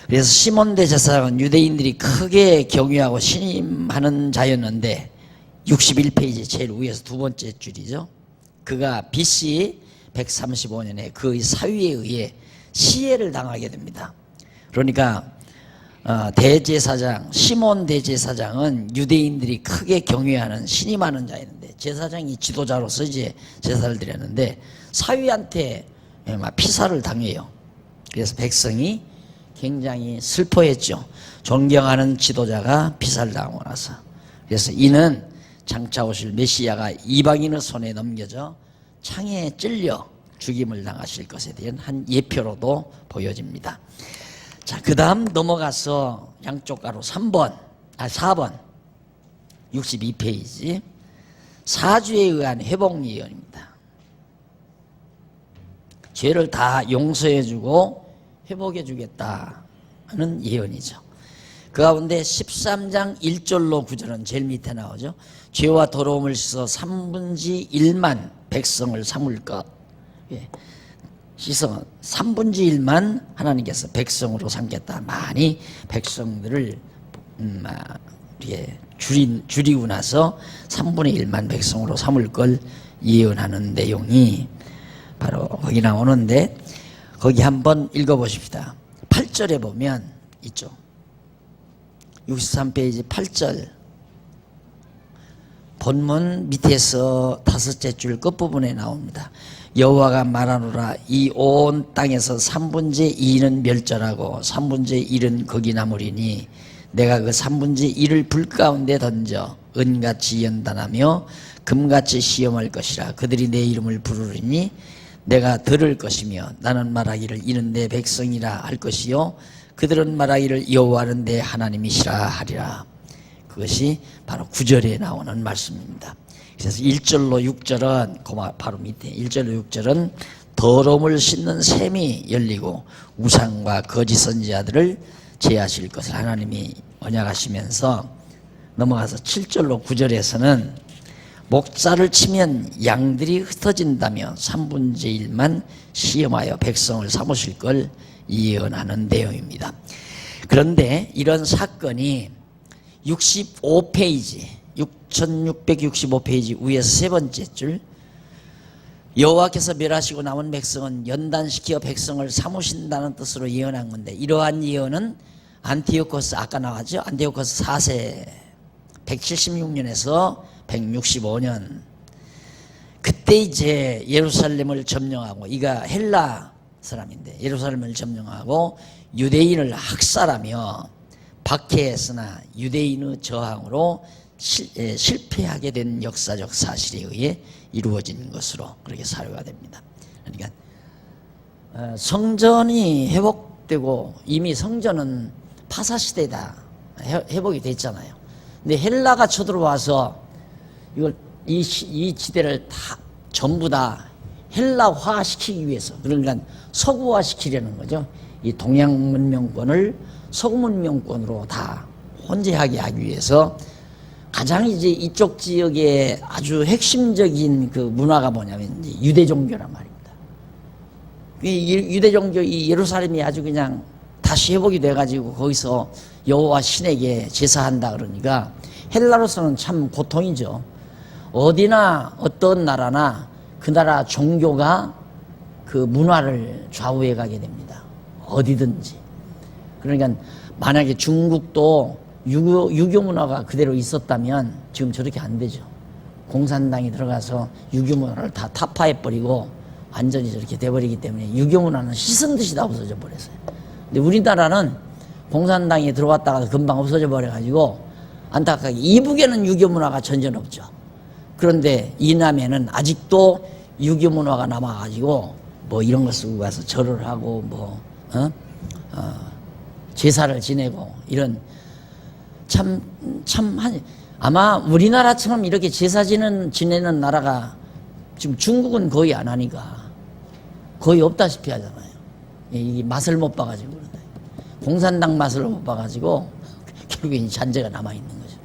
그래서 시몬 대제사장은 유대인들이 크게 경외하고 신임하는 자였는데, 61페이지 제일 위에서 두 번째 줄이죠. 그가 BC 135년에 그의 사위에 의해 시해를 당하게 됩니다. 그러니까 대제사장, 시몬 대제사장은 유대인들이 크게 경외하는 신임하는 자였는데, 제사장이 지도자로서 이제 제사를 드렸는데 사위한테 피살을 당해요. 그래서 백성이 굉장히 슬퍼했죠. 존경하는 지도자가 피살당하고 나서. 그래서 이는 장차 오실 메시아가 이방인의 손에 넘겨져 창에 찔려 죽임을 당하실 것에 대한 한 예표로도 보여집니다. 자, 그 다음 넘어가서 양쪽 가로 4번 62페이지. 사주에 의한 회복 예언입니다. 죄를 다 용서해주고 회복해주겠다는 예언이죠. 그 가운데 13장 1절로 9절은 제일 밑에 나오죠. 죄와 더러움을 씻어 3분의 1만 백성을 삼을 것. 씻어 3분의 1만 하나님께서 백성으로 삼겠다. 많이 백성들을 줄이고 나서 3분의 1만 백성으로 삼을 걸 예언하는 내용이 바로 거기 나오는데, 거기 한번 읽어보십시다. 8절에 보면 있죠. 63페이지 8절 본문 밑에서 다섯째 줄 끝부분에 나옵니다. 여호와가 말하노라, 이 온 땅에서 3분의 2는 멸절하고 3분의 1은 거기 남으리니 내가 그 1/3 1을 불 가운데 던져 은같이 연단하며 금같이 시험할 것이라. 그들이 내 이름을 부르리니 내가 들을 것이며 나는 말하기를 이는 내 백성이라 할 것이요 그들은 말하기를 여호와는 내 하나님이시라 하리라. 그것이 바로 9절에 나오는 말씀입니다. 그래서 1절로 6절은 바로 밑에 1절로 6절은 더러움을 씻는 샘이 열리고 우상과 거짓 선지자들을 제하실 것을 하나님이 언약하시면서 넘어가서 7절로 9절에서는 목자를 치면 양들이 흩어진다며 3분의 1만 시험하여 백성을 삼으실 걸 예언하는 내용입니다. 그런데 이런 사건이 65페이지 6665페이지 위에서 세 번째 줄 여호와께서 멸하시고 남은 백성은 연단시켜 백성을 삼으신다는 뜻으로 예언한 건데 이러한 예언은 안티오코스 아까 나왔죠? 안티오코스 4세 176년에서 165년 그때 이제 예루살렘을 점령하고 이가 헬라 사람인데 예루살렘을 점령하고 유대인을 학살하며 박해했으나 유대인의 저항으로 실패하게 된 역사적 사실에 의해 이루어진 것으로 그렇게 사료가 됩니다. 그러니까 성전이 회복되고 이미 성전은 파사시대다 회복이 됐잖아요. 근데 헬라가 쳐들어와서 이걸 이 지대를 다 전부 다 헬라화 시키기 위해서 그러니까 서구화 시키려는 거죠. 이 동양 문명권을 서구 문명권으로 다 혼재하게 하기 위해서 가장 이제 이쪽 지역의 아주 핵심적인 그 문화가 뭐냐면 이제 유대 종교란 말입니다. 이 유대 종교 이 예루살렘이 아주 그냥 다시 회복이 돼가지고 거기서 여호와 신에게 제사한다 그러니까 헬라로서는 참 고통이죠. 어디나 어떤 나라나 그 나라 종교가 그 문화를 좌우해 가게 됩니다. 어디든지. 그러니까 만약에 중국도 유교 문화가 그대로 있었다면 지금 저렇게 안 되죠. 공산당이 들어가서 유교 문화를 다 타파해버리고 완전히 저렇게 돼버리기 때문에 유교 문화는 씻은 듯이 다 없어져 버렸어요. 근데 우리나라는 공산당이 들어왔다가 금방 없어져 버려가지고 안타깝게 이북에는 유교 문화가 전혀 없죠. 그런데 이남에는 아직도 유교 문화가 남아가지고 뭐 이런 거 쓰고 가서 절을 하고 뭐 제사를 지내고 이런 아마 우리나라처럼 이렇게 제사 지내는 나라가 지금 중국은 거의 안 하니까 거의 없다시피 하잖아요. 이 맛을 못 봐가지고 그러다. 공산당 맛을 못 봐가지고 결국에 잔재가 남아있는 거죠.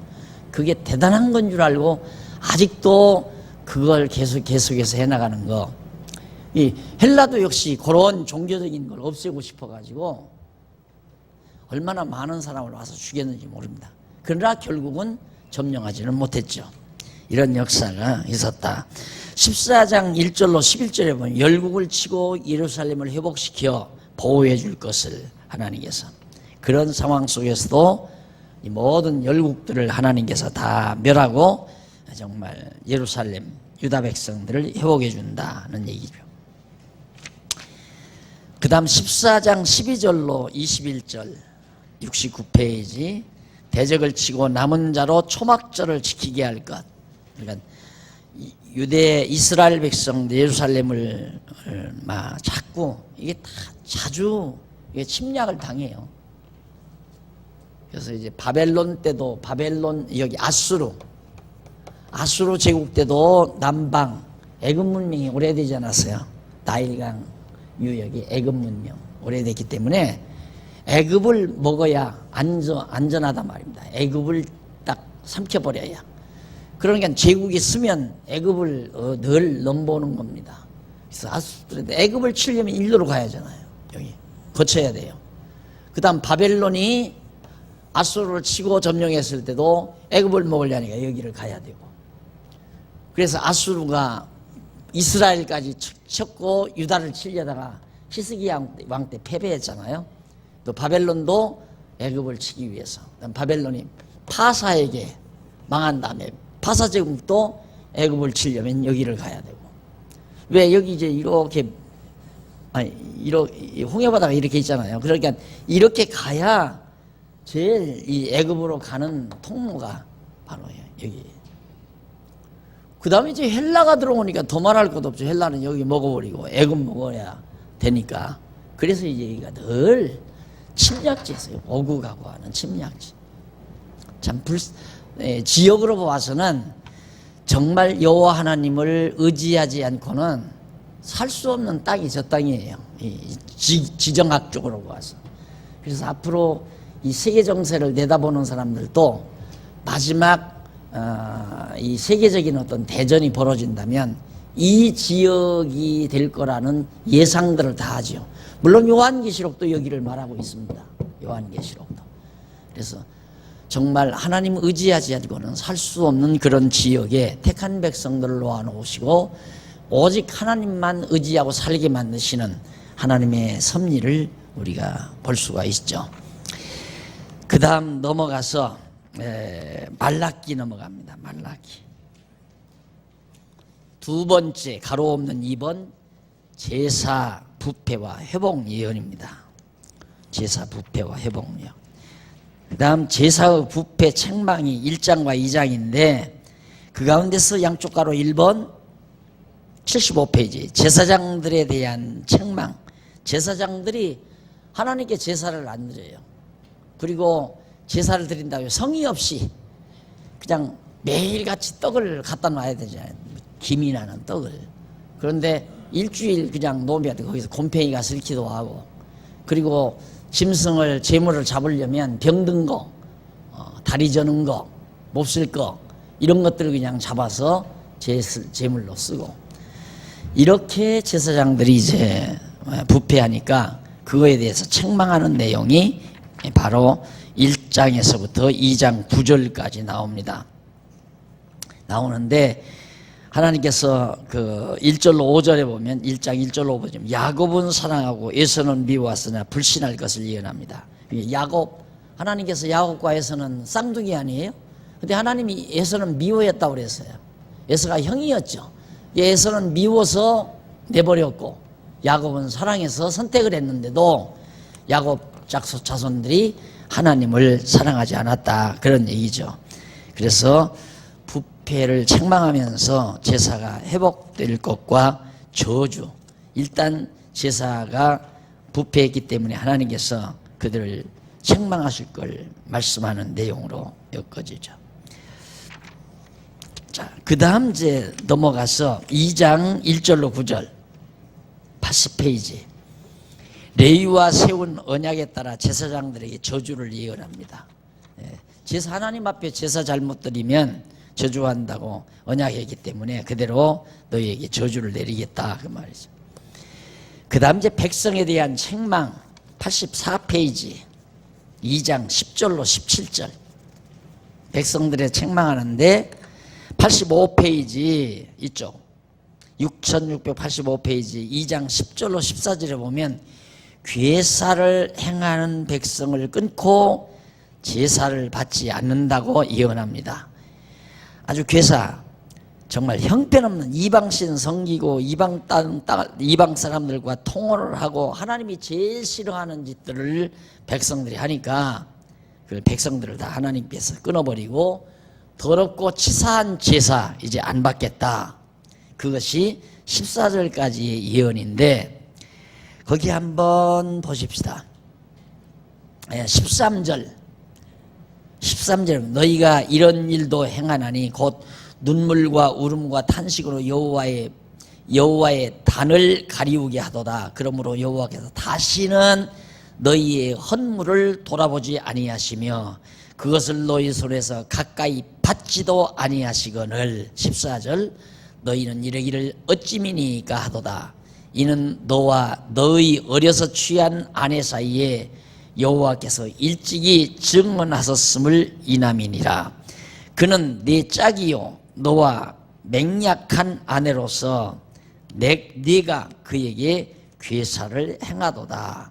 그게 대단한 건 줄 알고 아직도 그걸 계속해서 해나가는 거. 이 헬라도 역시 그런 종교적인 걸 없애고 싶어가지고 얼마나 많은 사람을 와서 죽였는지 모릅니다. 그러나 결국은 점령하지는 못했죠. 이런 역사가 있었다. 14장 1절로 11절에 보면 열국을 치고 예루살렘을 회복시켜 보호해 줄 것을 하나님께서 그런 상황 속에서도 이 모든 열국들을 하나님께서 다 멸하고 정말 예루살렘 유다 백성들을 회복해 준다는 얘기죠. 그 다음 14장 12절로 21절 69페이지 대적을 치고 남은 자로 초막절을 지키게 할 것. 그러니까 유대 이스라엘 백성들 예루살렘을 막 자꾸 이게 다 자주 이게 침략을 당해요. 그래서 이제 바벨론 때도 여기 아수르 제국 때도 남방 애굽 문명이 오래되지 않았어요. 나일강 유역이 애굽 문명 오래됐기 때문에 애굽을 먹어야 안전하단 말입니다. 애굽을 딱 삼켜버려야. 그러니까 제국이 쓰면 애굽을 늘 넘보는 겁니다. 그래서 아수르인데 애굽을 치려면 일로로 가야 하잖아요. 여기 거쳐야 돼요. 그 다음 바벨론이 아수르를 치고 점령했을 때도 애굽을 먹으려니까 여기를 가야 되고. 그래서 아수르가 이스라엘까지 쳤고 유다를 치려다가 히스기 왕 때 패배했잖아요. 또 바벨론도 애굽을 치기 위해서 바벨론이 파사에게 망한 다음에 파사 제국도 애굽을 치려면 여기를 가야 되고. 왜 여기 이제 이렇게 홍해 바다가 이렇게 있잖아요. 그러니까 이렇게 가야 제일 이 애굽으로 가는 통로가 바로 여기. 그 다음에 이제 헬라가 들어오니까 더 말할 것도 없죠. 헬라는 여기 먹어버리고 애굽 먹어야 되니까. 그래서 이제 여기가 늘 침략지였어요. 오고 가고 하는 침략지. 참 지역으로 봐서는 정말 여호와 하나님을 의지하지 않고는 살 수 없는 땅이 저 땅이에요. 지정학적으로 봐서. 그래서 앞으로 이 세계 정세를 내다보는 사람들도 마지막 이 세계적인 어떤 대전이 벌어진다면 이 지역이 될 거라는 예상들을 다 하죠. 물론 요한계시록도 여기를 말하고 있습니다. 요한계시록도. 그래서 정말 하나님 의지하지 않고는 살 수 없는 그런 지역에 택한 백성들을 놓아놓으시고 오직 하나님만 의지하고 살게 만드시는 하나님의 섭리를 우리가 볼 수가 있죠. 그 다음 넘어가서 말라기 넘어갑니다. 말라기. 두 번째 가로 없는 2번 제사 부패와 회복 예언입니다. 제사 부패와 회복 예언. 그 다음 제사의 부패 책망이 1장과 2장인데 그 가운데서 양쪽 가로 1번 75페이지 제사장들에 대한 책망. 제사장들이 하나님께 제사를 안 드려요. 그리고 제사를 드린다고 성의 없이 그냥 매일같이 떡을 갖다 놔야 되잖아요. 김이 나는 떡을. 그런데 일주일 그냥 놓으면 거기서 곰팡이가 슬기도 하고, 그리고 짐승을 제물을 잡으려면 병든 거, 다리 저는 거, 몹쓸 거 이런 것들을 그냥 잡아서 제물로 쓰고, 이렇게 제사장들이 이제 부패하니까 그거에 대해서 책망하는 내용이 바로 1장에서부터 2장 9절까지 나오는데 하나님께서 그 1절로 5절에 보면 1장 1절로 5절 야곱은 사랑하고 에서는 미워하으나 불신할 것을 예언합니다. 하나님께서 야곱과 에서는 쌍둥이 아니에요? 근데 하나님이 에서는 미워했다고 그랬어요. 에서가 형이었죠. 에서는 미워서 내버렸고 야곱은 사랑해서 선택을 했는데도 야곱 자손들이 하나님을 사랑하지 않았다, 그런 얘기죠. 그래서 부패를 책망하면서 제사가 회복될 것과 저주, 일단 제사가 부패했기 때문에 하나님께서 그들을 책망하실 걸 말씀하는 내용으로 엮어지죠. 자, 그 다음 이제 넘어가서 2장 1절로 9절 80페이지 레위와 세운 언약에 따라 제사장들에게 저주를 예언합니다. 제사 하나님 앞에 제사 잘못 드리면 저주한다고 언약했기 때문에 그대로 너희에게 저주를 내리겠다, 그 말이죠. 그 다음 이제 백성에 대한 책망 84페이지 2장 10절로 17절 백성들의 책망하는데 85페이지 이쪽 6685페이지 2장 10절로 14절에 보면 괴사를 행하는 백성을 끊고 제사를 받지 않는다고 예언합니다. 아주 괴사, 정말 형편없는 이방신 섬기고 이방 사람들과 통혼을 하고 하나님이 제일 싫어하는 짓들을 백성들이 하니까 그 백성들을 다 하나님께서 끊어버리고 더럽고 치사한 제사 이제 안 받겠다. 그것이 14절까지의 예언인데 거기 한번 보십시다. 13절 너희가 이런 일도 행하나니 곧 눈물과 울음과 탄식으로 여호와의 단을 가리우게 하도다. 그러므로 여호와께서 다시는 너희의 헌물을 돌아보지 아니하시며 그것을 너희 손에서 가까이 받지도 아니하시거늘. 14절 너희는 이르기를 어찌 미니까 하도다. 이는 너와 너의 어려서 취한 아내 사이에 여호와께서 일찍이 증언하셨음을 인함이니라. 그는 네 짝이요 너와 맹약한 아내로서 네가 그에게 괴사를 행하도다.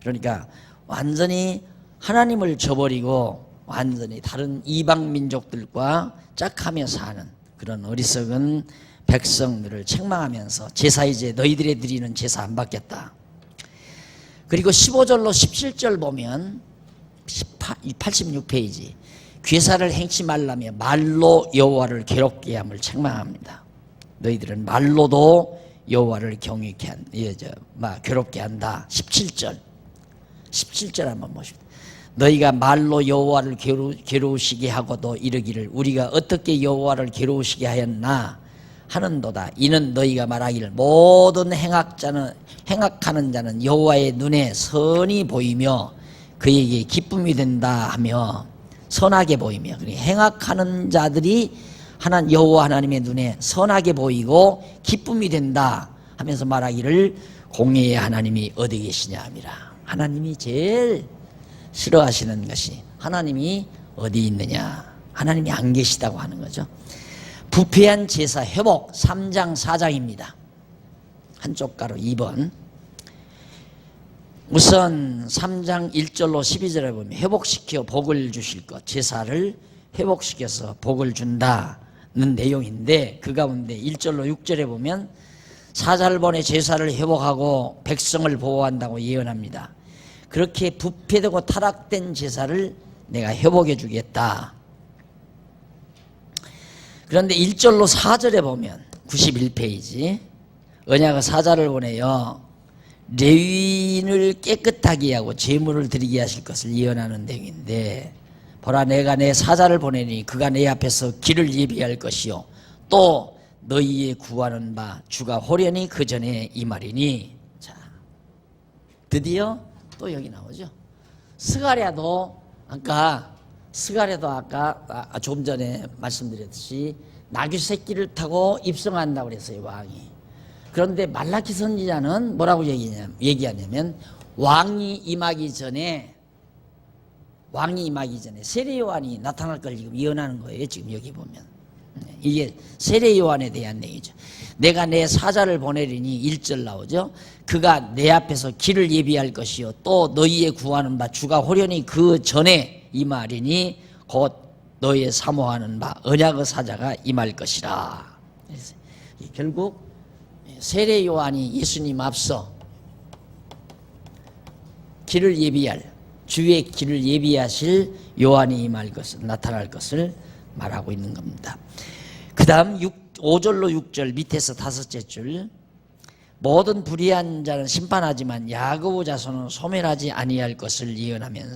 그러니까 완전히 하나님을 저버리고 완전히 다른 이방 민족들과 짝하며 사는 그런 어리석은 백성들을 책망하면서 제사 이제 너희들이 드리는 제사 안 받겠다. 그리고 15절로 17절 보면 86페이지. 괴사를 행치 말라며 말로 여호와를 괴롭게 함을 책망합니다. 너희들은 말로도 여호와를 경외케 괴롭게 한다. 17절 한번 보십시오. 너희가 말로 여호와를 괴로우시게 하고도 이르기를 우리가 어떻게 여호와를 괴로우시게 하였나 하는도다. 이는 너희가 말하기를 모든 행악하는 자는 여호와의 눈에 선이 보이며 그에게 기쁨이 된다 하며, 선하게 보이며, 행악하는 자들이 여호와 하나님의 눈에 선하게 보이고 기쁨이 된다 하면서 말하기를 공의의 하나님이 어디 계시냐 함이라. 하나님이 제일 싫어하시는 것이 하나님이 어디 있느냐, 하나님이 안 계시다고 하는 거죠. 부패한 제사 회복 3장 4장입니다. 한쪽 가로 2번. 우선 3장 1절로 12절에 보면 회복시켜 복을 주실 것, 제사를 회복시켜서 복을 준다는 내용인데, 그 가운데 1절로 6절에 보면 사절번의 제사를 회복하고 백성을 보호한다고 예언합니다. 그렇게 부패되고 타락된 제사를 내가 회복해 주겠다. 그런데 1절로 4절에 보면 91페이지 언약의 사자를 보내요 레위인을 깨끗하게 하고 제물을 드리게 하실 것을 예언하는 내용인데, 보라 내가 내 사자를 보내니 그가 내 앞에서 길을 예비할 것이요 또 너희의 구하는 바 주가 호련히 그 전에 이 말이니. 자, 드디어 또 여기 나오죠. 스가랴도 아까 조금 전에 말씀드렸듯이 나귀 새끼를 타고 입성한다고 그랬어요, 왕이. 그런데 말라키 선지자는 뭐라고 얘기하냐면 왕이 임하기 전에 세례 요한이 나타날 걸 지금 예언하는 거예요. 지금 여기 보면 이게 세례 요한에 대한 내용이죠. 내가 내 사자를 보내리니 1절 나오죠. 그가 내 앞에서 길을 예비할 것이요 또 너희의 구하는 바 주가 호련히 그 전에 임하리니 곧 너희의 사모하는 바 언약의 사자가 임할 것이라. 결국 세례 요한이 예수님 앞서 길을 예비할, 주의 길을 예비하실 요한이 임할 것을, 나타날 것을 말하고 있는 겁니다. 그 다음 5절로 6절 밑에서 5째 줄, 모든 불의한 자는 심판하지만 야곱 자손은 소멸하지 아니할 것을 예언하는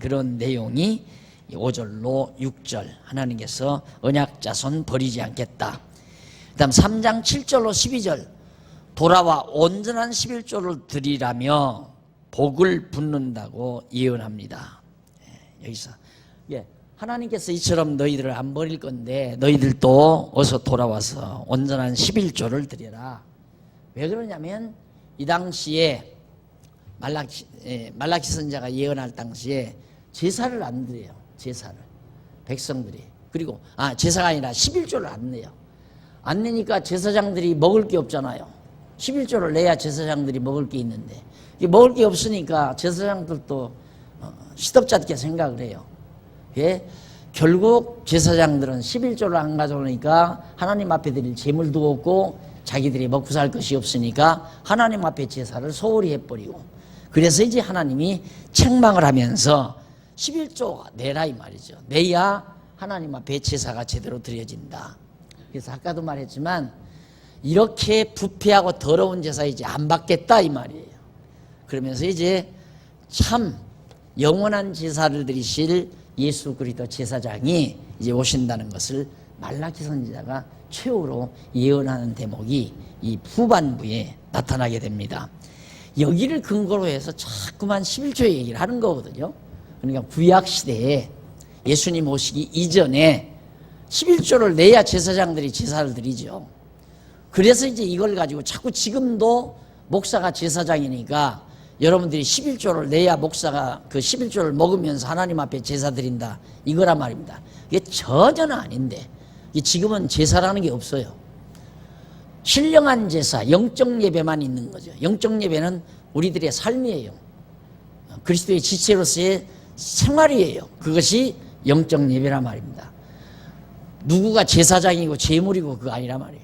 그런 내용이 5절로 6절, 하나님께서 언약 자손 버리지 않겠다. 그 다음 3장 7절로 12절, 돌아와 온전한 11조를 드리라며 복을 붓는다고 예언합니다. 여기서 하나님께서 이처럼 너희들을 안 버릴 건데 너희들도 어서 돌아와서 온전한 11조를 드려라. 왜 그러냐면 이 당시에 말라키 선지자가 예언할 당시에 제사를 안 드려요. 제사를 백성들이. 그리고 제사가 아니라 11조를 안 내요. 안 내니까 제사장들이 먹을 게 없잖아요. 11조를 내야 제사장들이 먹을 게 있는데 먹을 게 없으니까 제사장들도 시덥잖게 생각을 해요. 결국 제사장들은 11조를 안 가져오니까 하나님 앞에 드릴 제물도 없고 자기들이 먹고 살 것이 없으니까 하나님 앞에 제사를 소홀히 해버리고, 그래서 이제 하나님이 책망을 하면서 11조 내라 이 말이죠. 내야 하나님 앞에 제사가 제대로 드려진다. 그래서 아까도 말했지만 이렇게 부패하고 더러운 제사 이제 안 받겠다 이 말이에요. 그러면서 이제 참 영원한 제사를 드리실 예수 그리스도 제사장이 이제 오신다는 것을 말라키 선지자가 최후로 예언하는 대목이 이 후반부에 나타나게 됩니다. 여기를 근거로 해서 자꾸만 11조의 얘기를 하는 거거든요. 그러니까 구약 시대에 예수님 오시기 이전에 11조를 내야 제사장들이 제사를 드리죠. 그래서 이제 이걸 가지고 자꾸 지금도 목사가 제사장이니까 여러분들이 11조를 내야 목사가 그 11조를 먹으면서 하나님 앞에 제사 드린다 이거란 말입니다. 이게 전혀는 아닌데 지금은 제사라는 게 없어요. 신령한 제사, 영적 예배만 있는 거죠. 영적 예배는 우리들의 삶이에요. 그리스도의 지체로서의 생활이에요. 그것이 영적 예배란 말입니다. 누구가 제사장이고 제물이고 그거 아니란 말이에요.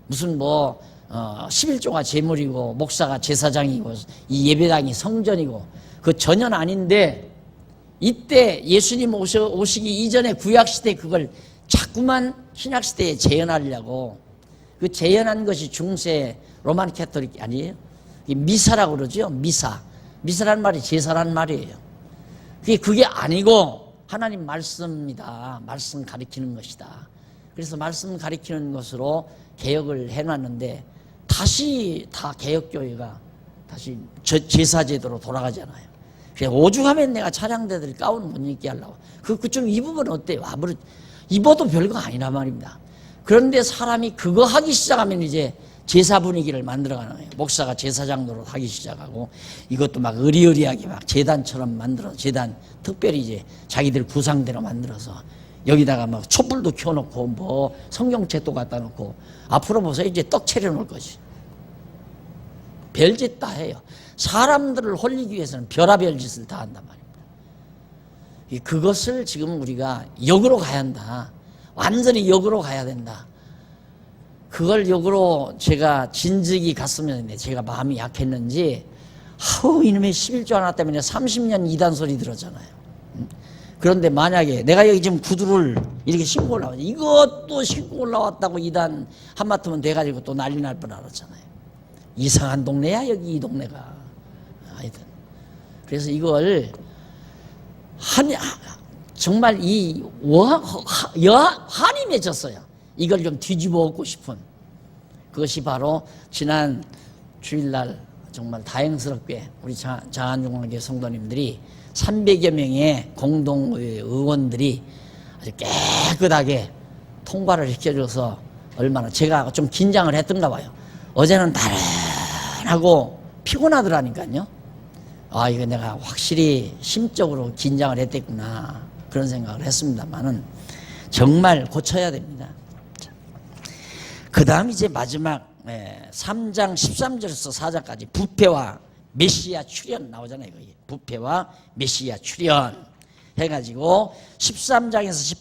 무슨 11조가 제물이고 목사가 제사장이고 이 예배당이 성전이고 그 전혀 아닌데 이때 예수님 오시기 이전에 구약시대 그걸 자꾸만 신약시대에 재현하려고 그 재현한 것이 중세 로만 캐토릭 아니에요? 미사라고 그러죠. 미사란 말이 제사란 말이에요. 그게 아니고 하나님 말씀입니다. 말씀 가리키는 것이다. 그래서 말씀 가리키는 것으로 개혁을 해놨는데 다시 다 개혁교회가 다시 제사제도로 돌아가잖아요. 그래서 오죽하면 내가 찬양대들 가운 못 입게 하려고. 좀 입으면 어때요? 아무리 입어도 별거 아니란 말입니다. 그런데 사람이 그거 하기 시작하면 이제 제사 분위기를 만들어가는 거예요. 목사가 제사장 노릇 하기 시작하고 이것도 막 의리의리하게 막 제단처럼 만들어 제단 특별히 이제 자기들 구상대로 만들어서 여기다가 막 촛불도 켜놓고 뭐 성경책도 갖다 놓고 앞으로 보세요. 이제 떡 차려놓을 거지. 별짓 다 해요. 사람들을 홀리기 위해서는 별의별 짓을 다 한단 말입니다. 그것을 지금 우리가 역으로 가야 한다. 완전히 역으로 가야 된다. 그걸 역으로 제가 진즉이 갔으면 제가 마음이 약했는지 이놈의 11조 하나 때문에 30년 이단 소리 들었잖아요. 그런데 만약에 내가 여기 지금 구두를 이렇게 신고 올라왔지 이것도 신고 올라왔다고 이단 한마터면 돼가지고 또 난리 날 뻔 알았잖아요. 이상한 동네야 여기 이 동네가. 하여튼 그래서 이걸 정말 한이 맺혔어요. 이걸 좀 뒤집어 엎고 싶은 그것이 바로 지난 주일날 정말 다행스럽게 우리 장안중앙교회 성도님들이 300여 명의 공동의회 의원들이 아주 깨끗하게 통과를 시켜줘서 얼마나 제가 좀 긴장을 했던가 봐요. 어제는 나른하고 피곤하더라니까요. 이거 내가 확실히 심적으로 긴장을 했댔구나 그런 생각을 했습니다만은 정말 고쳐야 됩니다. 그 다음 이제 마지막 3장 13절에서 4장까지 부패와 메시아 출현 나오잖아요. 부패와 메시아 출현 해가지고 13장에서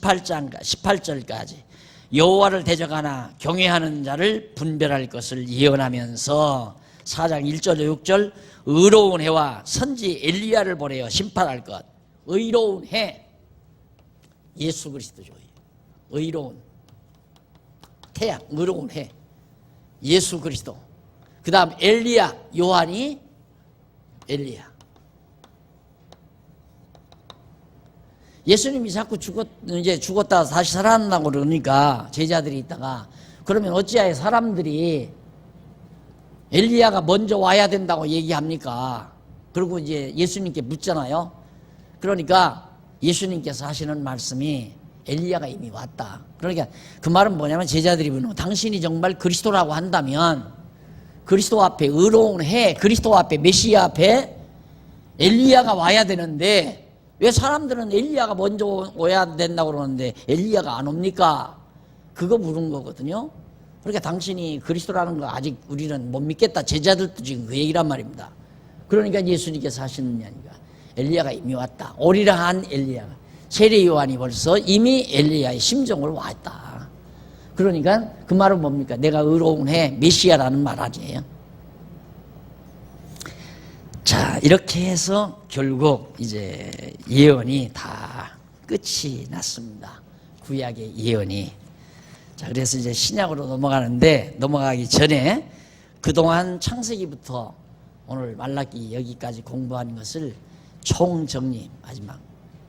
18절까지 여호와를 대적하나 경외하는 자를 분별할 것을 예언하면서 4장 1절 6절 의로운 해와 선지 엘리야를 보내어 심판할 것. 의로운 해 예수 그리스도죠. 의로운 태양 의로운 해 예수 그리스도. 그 다음 엘리야 요한이 엘리야. 예수님이 자꾸 죽었다 다시 살아난다고 그러니까 제자들이 있다가 그러면 어찌하여 사람들이 엘리야가 먼저 와야 된다고 얘기합니까? 그리고 이제 예수님께 묻잖아요. 그러니까 예수님께서 하시는 말씀이 엘리야가 이미 왔다. 그러니까 그 말은 뭐냐면 제자들이 묻는 당신이 정말 그리스도라고 한다면 그리스도 앞에 의로운 해 그리스도 앞에 메시아 앞에 엘리야가 와야 되는데 왜 사람들은 엘리야가 먼저 오야 된다고 그러는데 엘리야가 안 옵니까? 그거 물은 거거든요. 그러니까 당신이 그리스도라는 거 아직 우리는 못 믿겠다. 제자들도 지금 그 얘기란 말입니다. 그러니까 예수님께서 하시는 얘기가 엘리야가 이미 왔다. 오리라 한 엘리야가. 세례 요한이 벌써 이미 엘리야의 심정을 왔다. 그러니까 그 말은 뭡니까? 내가 의로운 해 메시아라는 말 아니에요. 자, 이렇게 해서 결국 이제 예언이 다 끝이 났습니다. 구약의 예언이. 자, 그래서 이제 신약으로 넘어가기 전에 그동안 창세기부터 오늘 말라기 여기까지 공부한 것을 총정리, 마지막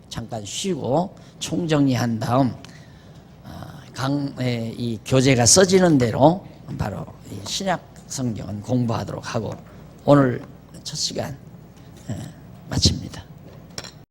잠깐 쉬고 총정리한 다음 이 교재가 써지는 대로 바로 이 신약 성경은 공부하도록 하고 오늘 첫 시간 마칩니다.